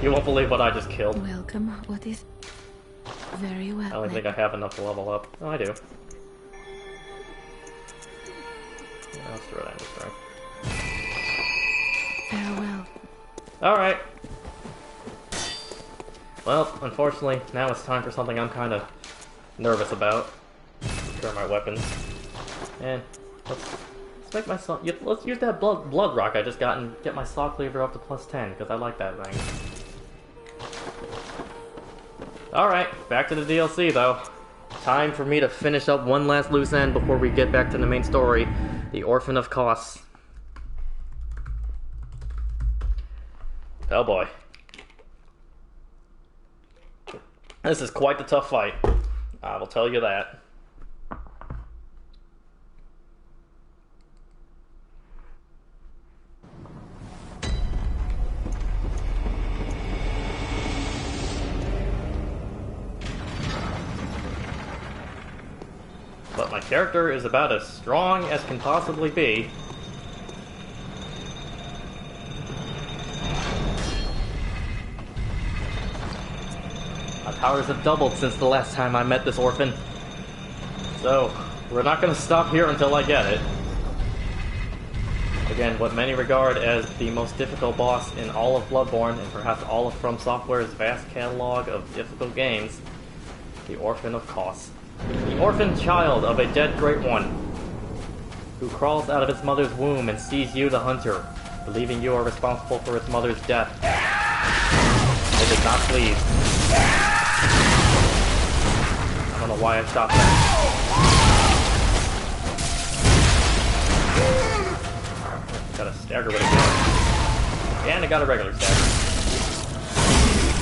You won't believe what I just killed. Welcome. What is... Very well. I don't think I have enough to level up. Oh, I do. Yeah, let's throw that in this room. Farewell. Alright. Well, unfortunately, now it's time for something I'm kind of nervous about. Secure my weapons. And let's make my saw... Let's use that blood rock I just got and get my saw cleaver up to +10, because I like that thing. Alright, back to the DLC though. Time for me to finish up one last loose end before we get back to the main story. The Orphan of Kos. Oh boy. This is quite the tough fight. I will tell you that. But my character is about as strong as can possibly be. My powers have doubled since the last time I met this orphan. So, we're not going to stop here until I get it. Again, what many regard as the most difficult boss in all of Bloodborne, and perhaps all of From Software's vast catalog of difficult games, the Orphan of Kos. The orphan child of a dead Great One, who crawls out of its mother's womb and sees you, the hunter, believing you are responsible for its mother's death. It is not pleased. I don't know why I stopped that. Got a stagger with a gun. And I got a regular stagger.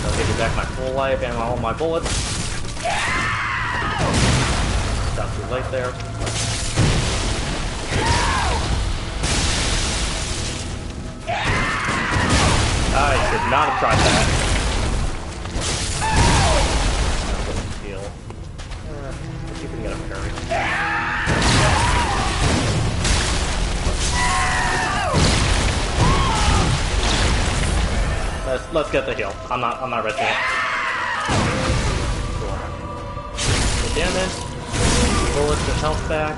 I'll give you back my full life and all my bullets. Not too late there. I should not have tried that. Heal. You can get a parry. Let's get the heal. I'm not risking it. Cool. The damage. Bullets and health back.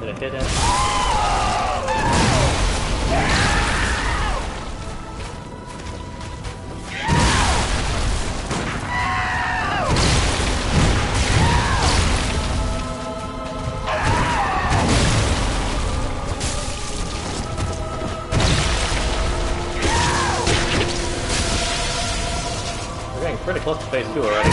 Did it hit him? We're getting pretty close to phase 2 already.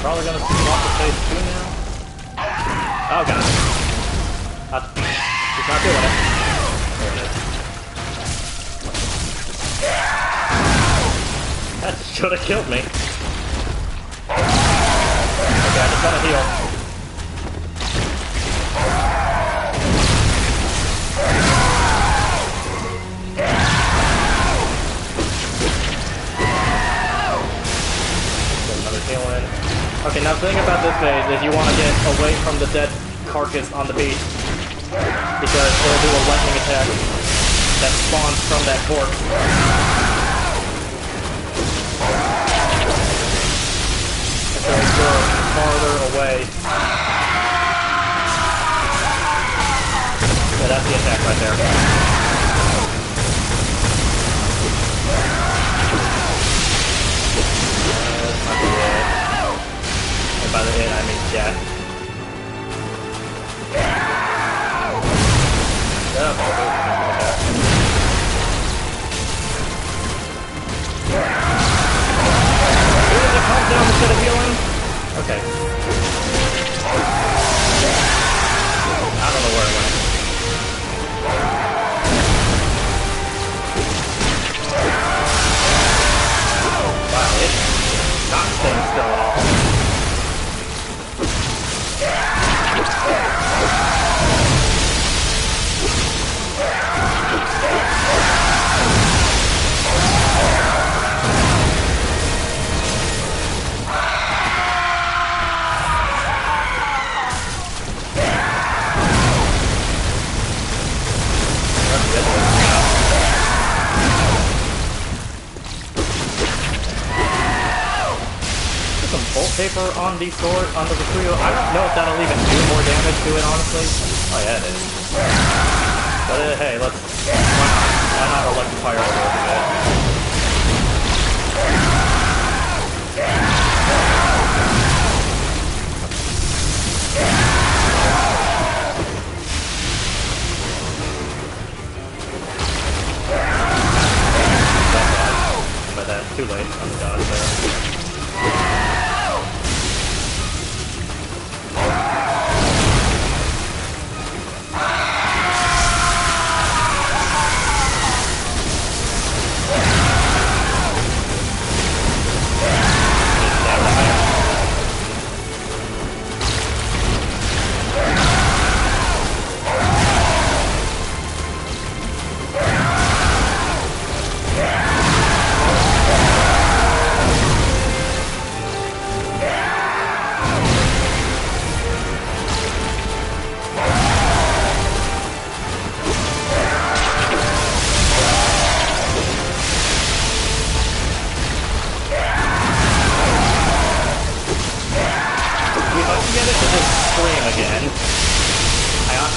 Probably gonna swap to phase 2 now. Oh god. He's not doing it. There it is. That should have killed me. Okay, I just gotta heal. Get another heal in. Okay, now the thing about this phase is you want to get away from the dead carcass on the beach, because it'll do a lightning attack that spawns from that corpse. And so you're farther away. Yeah, that's the attack right there. That's not the hit. And by the hit, I mean death. Yeah, bolt paper on the sword, on the Recruyo. I don't know if that'll even do more damage to it, honestly. Oh yeah, it is. But hey, let's... Why not electrify our sword a bit? But that's too late on the dodge there.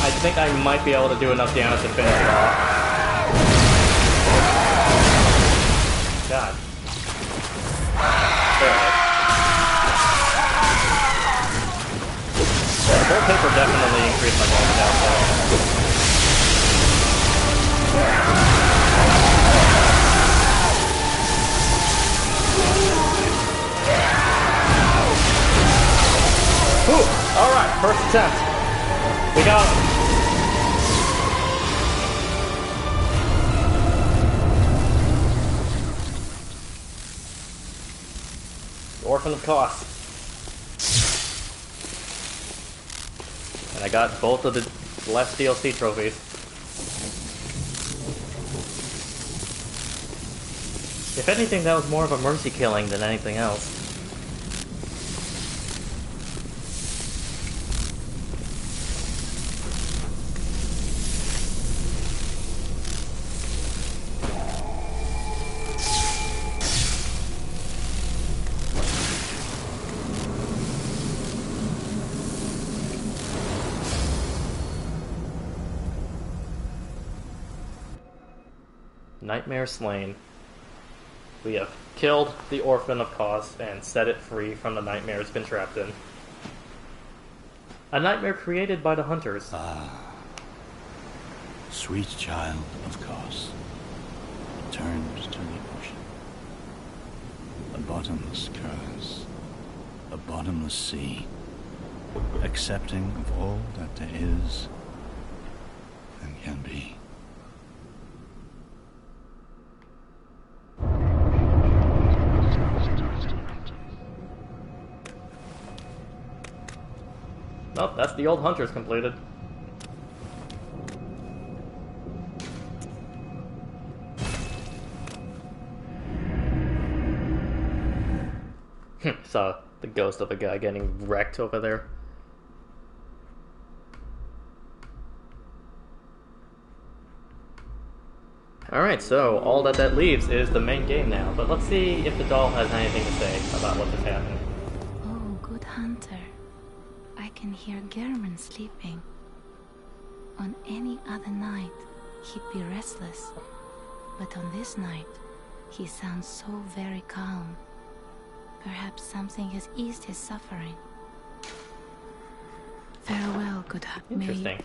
I think I might be able to do enough damage to finish it off. God. Barely. The bolt paper definitely increased my damage output. Ooh, alright, first attempt. We got him. Orphan of Cost. And I got both of the left DLC trophies. If anything, that was more of a mercy killing than anything else. Nightmare slain. We have killed the Orphan of Cause and set it free from the nightmare it's been trapped in. A nightmare created by the hunters. Ah, sweet child of Cause, turned to the ocean. A bottomless curse, a bottomless sea, accepting of all that there is and can be. Oh, that's the old hunters completed. Saw the ghost of a guy getting wrecked over there. Alright, so all that leaves is the main game now, but let's see if the doll has anything to say about what just happened. Oh, good hunter. I can hear German sleeping. On any other night, he'd be restless. But on this night, he sounds so very calm. Perhaps something has eased his suffering. Farewell, good hunter. Interesting.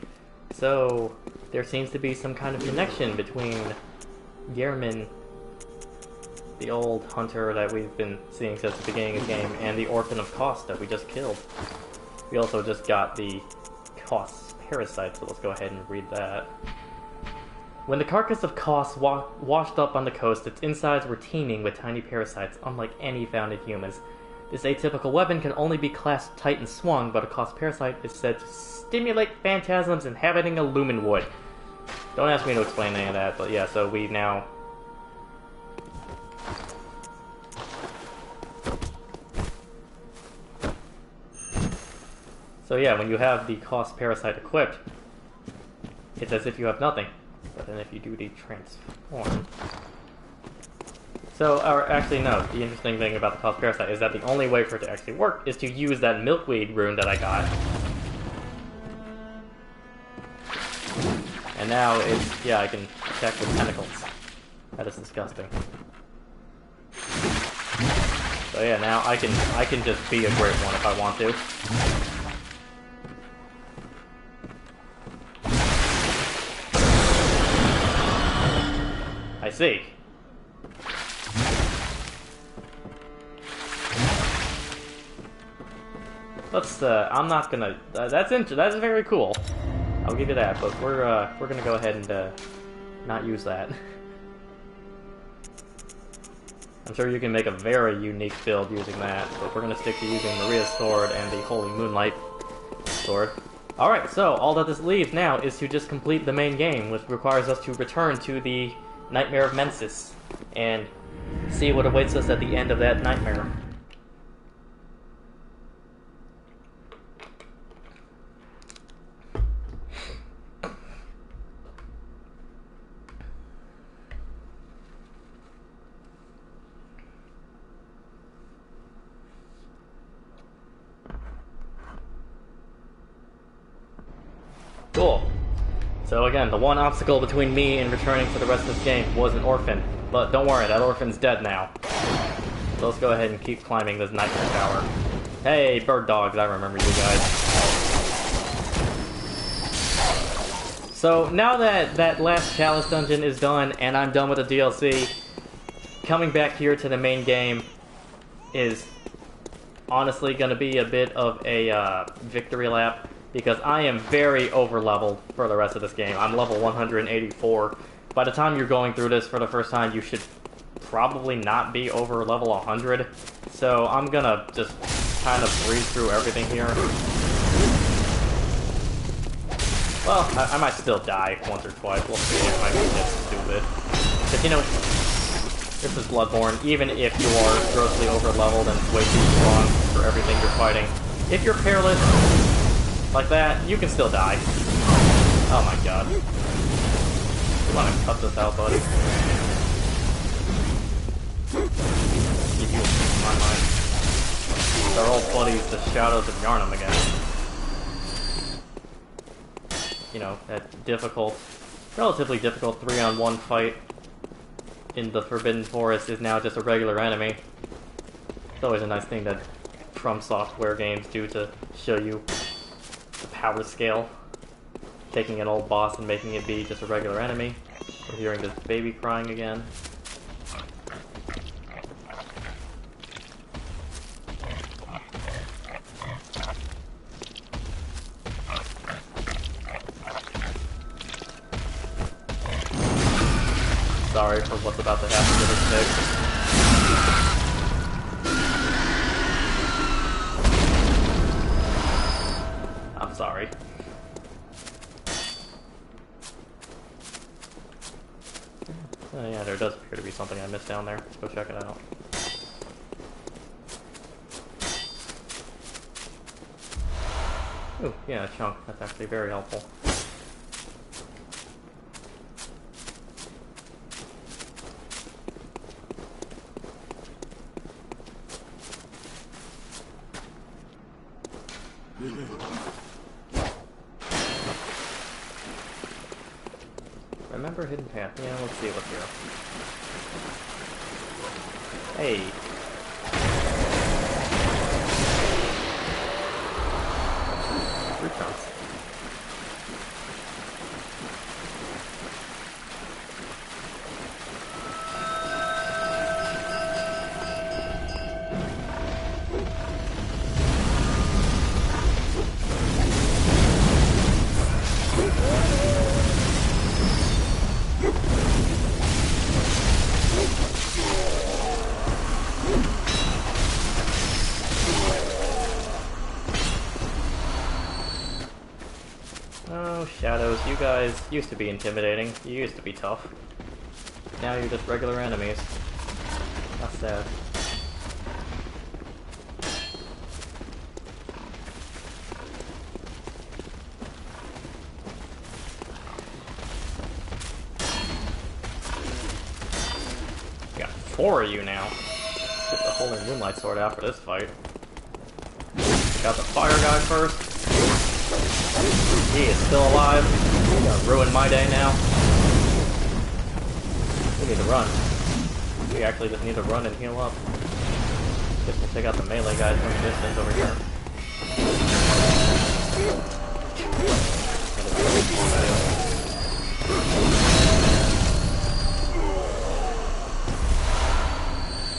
So, there seems to be some kind of connection between Gehrman, the old hunter that we've been seeing since the beginning of the game, and the Orphan of Kost that we just killed. We also just got the Kost's parasite, so let's go ahead and read that. When the carcass of Kost washed up on the coast, its insides were teeming with tiny parasites, unlike any found in humans. This atypical weapon can only be clasped tight and swung, but a Kost parasite is said to stimulate phantasms inhabiting a lumen wood. Don't ask me to explain any of that, but yeah, so we now... So yeah, when you have the Kost parasite equipped, it's as if you have nothing. But then if you do the transform... So, or actually no, the interesting thing about the Cause Parasite is that the only way for it to actually work is to use that milkweed rune that I got. And now it's, yeah, I can check with tentacles. That is disgusting. So yeah, now I can just be a great one if I want to. I see. Let's. I'm not gonna. That's very cool. I'll give you that. But we're gonna go ahead and not use that. I'm sure you can make a very unique build using that, but we're gonna stick to using Maria's sword and the Holy Moonlight sword. Alright, so all that this leaves now is to just complete the main game, which requires us to return to the Nightmare of Mensis and see what awaits us at the end of that nightmare. Cool. So again, the one obstacle between me and returning for the rest of this game was an orphan. But don't worry, that orphan's dead now. So let's go ahead and keep climbing this nightmare tower. Hey, bird dogs, I remember you guys. So now that that last Chalice dungeon is done and I'm done with the DLC, coming back here to the main game is honestly going to be a bit of a victory lap. Because I am very over-leveled for the rest of this game. I'm level 184. By the time you're going through this for the first time, you should probably not be over level 100. So I'm gonna just kind of breeze through everything here. Well, I might still die once or twice. We'll see. It might be just stupid. Because, you know, this is Bloodborne. Even if you are grossly over-leveled and way too strong for everything you're fighting, if you're peerless like that, you can still die. Oh my god. You wanna cut this out, buddy? Give you a piece of my mind. They're old buddies, the Shadows of Yarnum again. You know, that difficult, relatively difficult 3-on-1 fight in the Forbidden Forest is now just a regular enemy. It's always a nice thing that From Software games do to show you the power scale, taking an old boss and making it be just a regular enemy. We're hearing this baby crying again. Sorry for what's about to happen to this pig. Sorry. Oh yeah, there does appear to be something I missed down there. Let's go check it out. Ooh, yeah, a chunk. That's actually very helpful. Remember hidden path. Yeah, let's see what's here. Hey. Fruit chunks. Shadows, you guys used to be intimidating. You used to be tough. Now you're just regular enemies. That's sad. Got 4 of you now. Get the Holy Moonlight Sword out for this fight. Got the fire guy first. He is still alive. He's gonna ruin my day now. We need to run. We actually just need to run and heal up. Guess we'll take out the melee guys from a distance over here.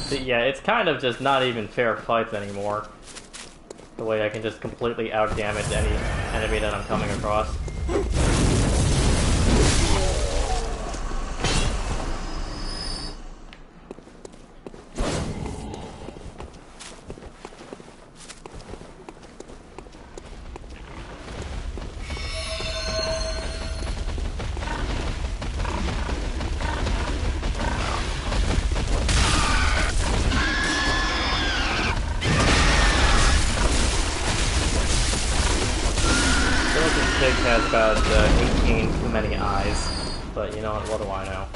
But yeah, it's kind of just not even fair fights anymore. The way I can just completely out-damage any enemy that I'm coming across. Pig has about 18 too many eyes, but you know what do I know?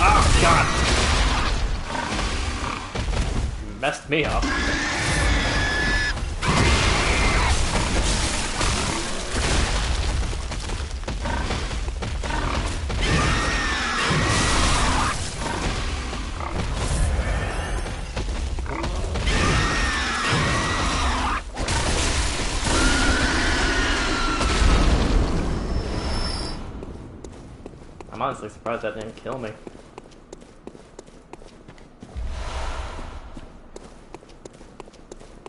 Oh god! You messed me up. I'm honestly surprised that didn't kill me.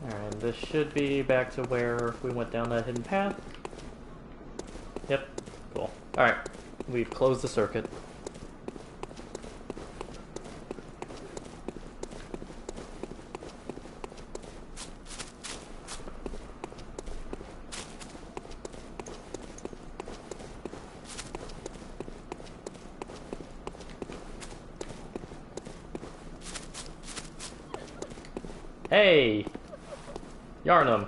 Alright, this should be back to where we went down that hidden path. Yep, cool. Alright, we've closed the circuit. Hey! Yarnum!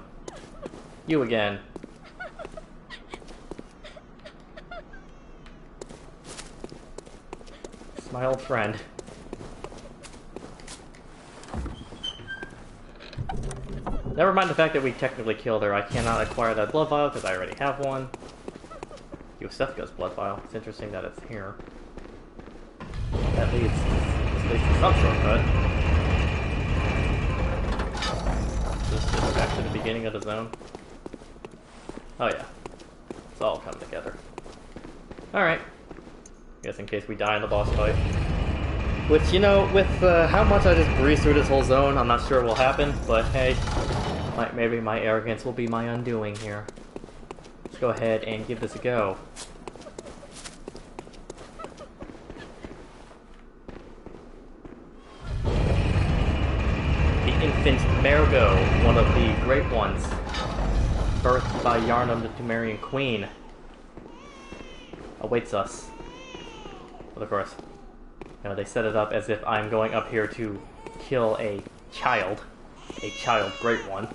You again. It's my old friend. Never mind the fact that we technically killed her. I cannot acquire that blood vial because I already have one. Yosefka's blood vial. It's interesting that it's here. That leads to some shortcut. Just back to the beginning of the zone. Oh yeah. It's all coming together. Alright. Guess in case we die in the boss fight. Which, you know, with how much I just breezed through this whole zone, I'm not sure what will happen, but hey, maybe my arrogance will be my undoing here. Let's go ahead and give this a go. Infant Mergo, one of the great ones, birthed by Yarnum, the Temerian Queen, awaits us. But of course, you know, they set it up as if I'm going up here to kill a child great one.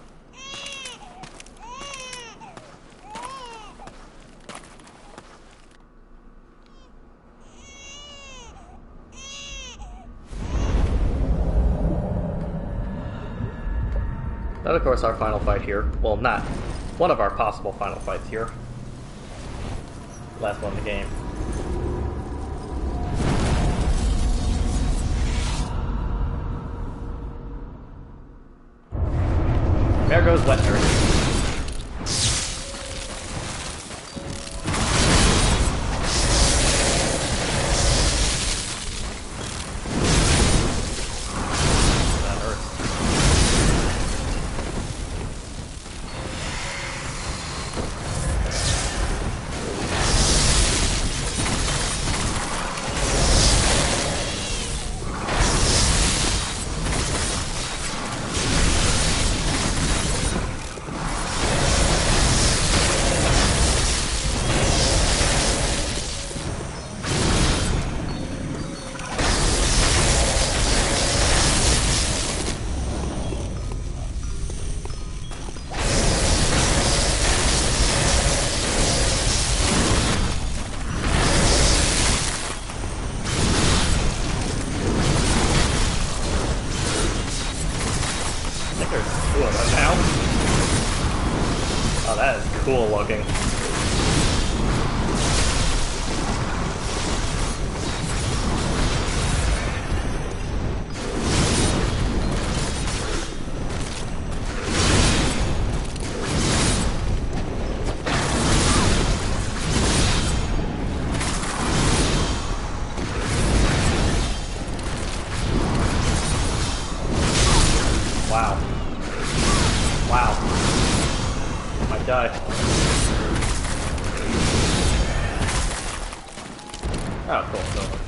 That, of course, our final fight here. Well, not one of our possible final fights here. Last one in the game. There goes Wet Nurse. cool looking. Wow. Wow. Might die. Oh, cool, it's over.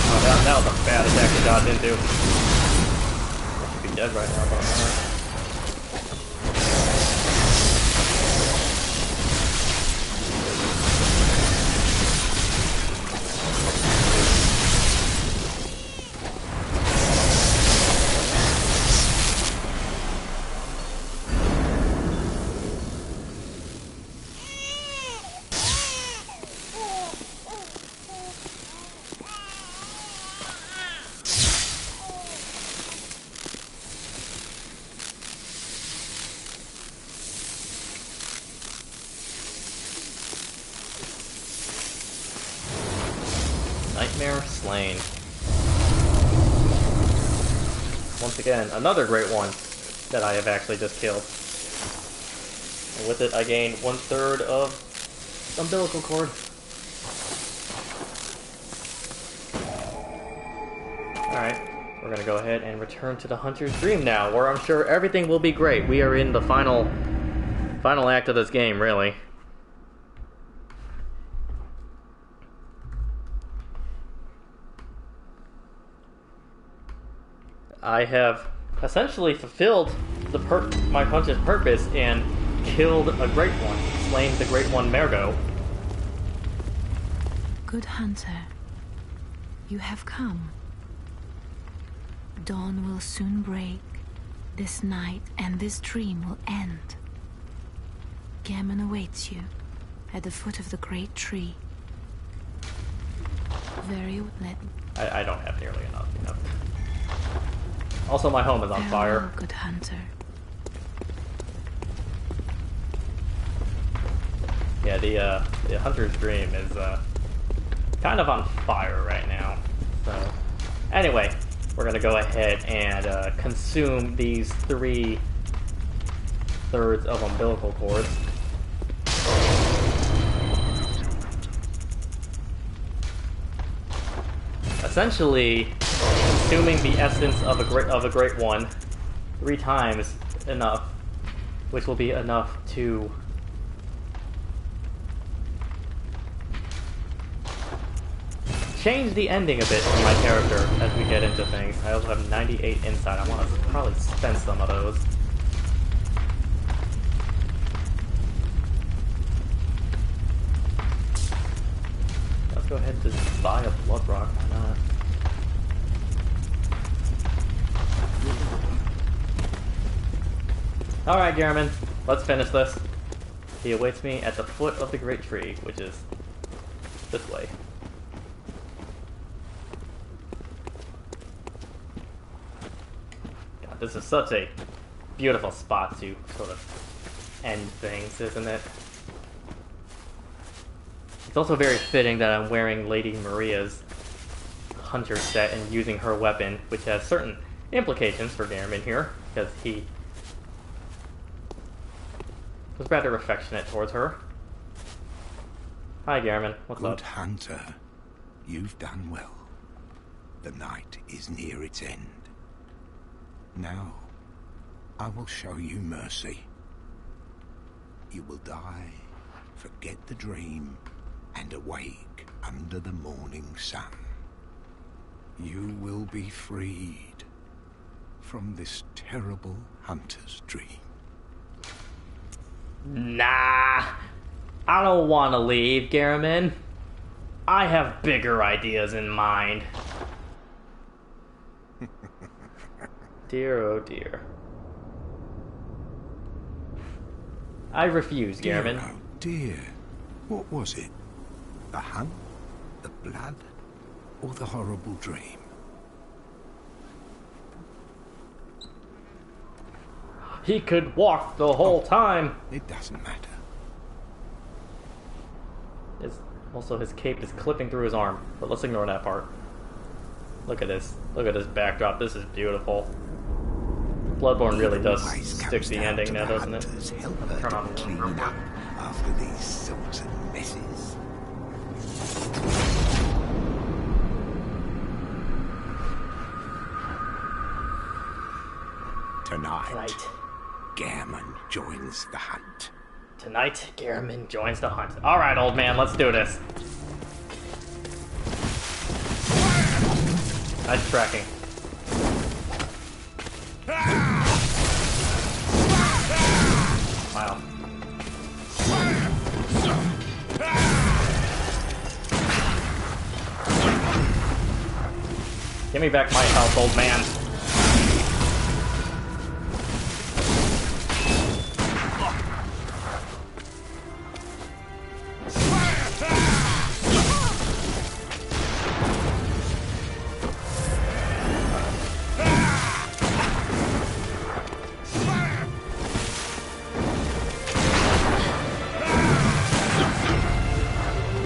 Oh, that was a bad attack to dodge into. I should be dead right now, but I'm not. Nightmare slain. Once again, another great one that I have actually just killed. And with it, I gain 1/3 of umbilical cord. Alright, we're gonna go ahead and return to the Hunter's Dream now, where I'm sure everything will be great. We are in the final act of this game, really. I have essentially fulfilled my hunter's purpose and killed a great one, slain the great one Mergo. Good hunter, you have come. Dawn will soon break. This night and this dream will end. Gammon awaits you at the foot of the great tree. I don't have nearly enough. Also, my home is on fire. Farewell, good hunter. Yeah, the Hunter's Dream is kind of on fire right now. So, anyway, we're gonna go ahead and consume these 3/3 of umbilical cords. Essentially, consuming the essence of a great one 3 times enough, which will be enough to change the ending a bit for my character as we get into things. I also have 98 insight. I want to probably spend some of those. Let's go ahead and just buy a blood rock. Why not? Alright, Garmin, let's finish this. He awaits me at the foot of the great tree, which is this way. God, this is such a beautiful spot to sort of end things, isn't it? It's also very fitting that I'm wearing Lady Maria's hunter set and using her weapon, which has certain implications for Garmin here, because he was rather affectionate towards her. Hi, Garmin. What's up? Good hunter, you've done well. The night is near its end. Now, I will show you mercy. You will die, forget the dream, and awake under the morning sun. You will be freed from this terrible hunter's dream. Nah, I don't want to leave, Garmin. I have bigger ideas in mind. Dear, oh dear. I refuse, Garmin. Dear, oh dear. What was it? The hunt? The blood? Or the horrible dream? He could walk the whole time. It doesn't matter. Also, his cape is clipping through his arm, but let's ignore that part. Look at this. Look at this backdrop. This is beautiful. Bloodborne really does stick the ending now, doesn't it? Turn on the clean up after these sorts of messes. Tonight, Gammon joins the hunt. Tonight, Gehrman joins the hunt. Alright, old man, let's do this. Nice tracking. Wow. Give me back my health, old man.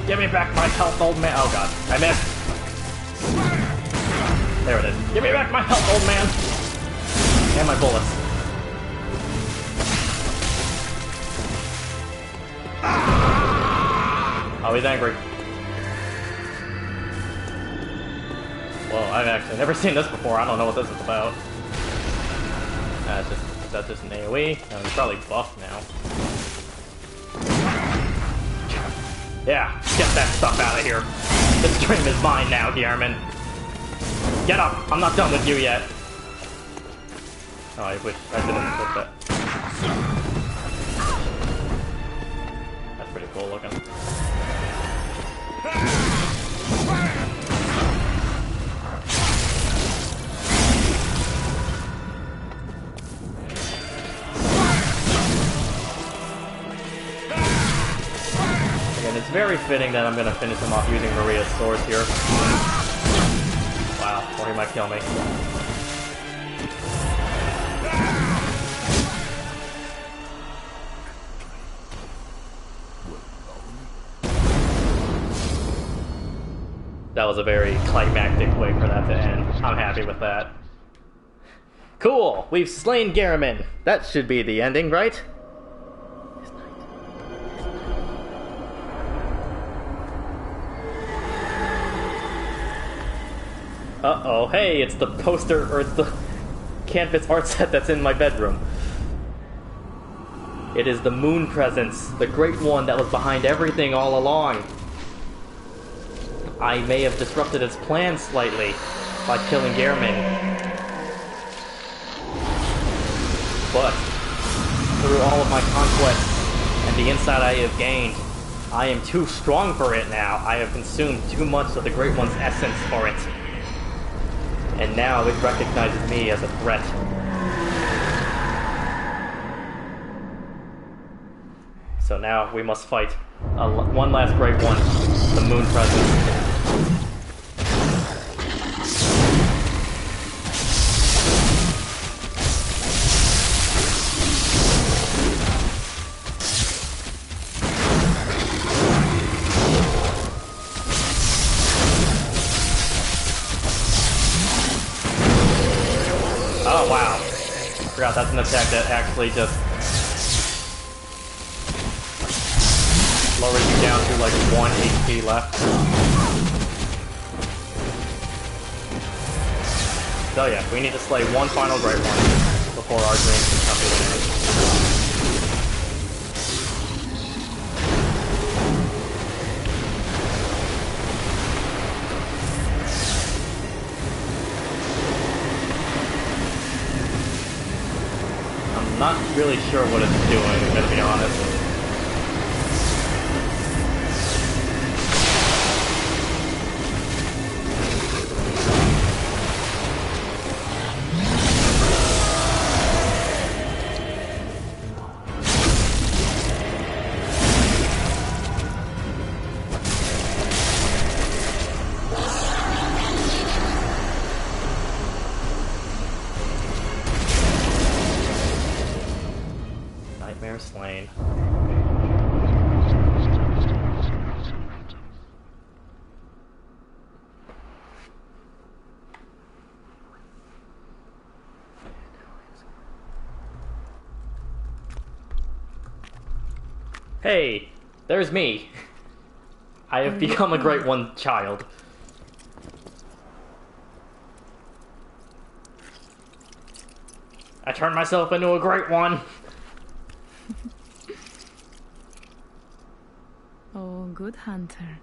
Give me back my health, old man. Oh god, I missed. There it is. Give me back my health, old man. And my bullets. Oh, he's angry. Whoa, I've actually never seen this before. I don't know what this is about. That's just an AoE. He's probably buffed now. Yeah, get that stuff out of here. This dream is mine now, Gehrman. Get up! I'm not done with you yet. Oh, I wish I didn't put that. That's pretty cool looking. And it's very fitting that I'm gonna finish him off using Maria's swords here. Wow, or he might kill me. That was a very climactic way for that to end. I'm happy with that. Cool! We've slain Gehrman. That should be the ending, right? Uh-oh, hey, it's the poster, or it's the canvas art set that's in my bedroom. It is the moon presence, the great one that was behind everything all along. I may have disrupted its plans slightly by killing Gehrman. But, through all of my conquests and the insight I have gained, I am too strong for it now. I have consumed too much of the Great One's essence for it. And now it recognizes me as a threat. So now we must fight one last great one, the moon presence. Oh wow, I forgot that's an attack that actually just lowers you down to like 1 HP left. So yeah, we need to slay one final great one before our dreams can come to an end. I'm not really sure what it's doing, I'm gonna be honest. Hey, there's me. I have become a great one child. I turned myself into a great one. Oh, good hunter.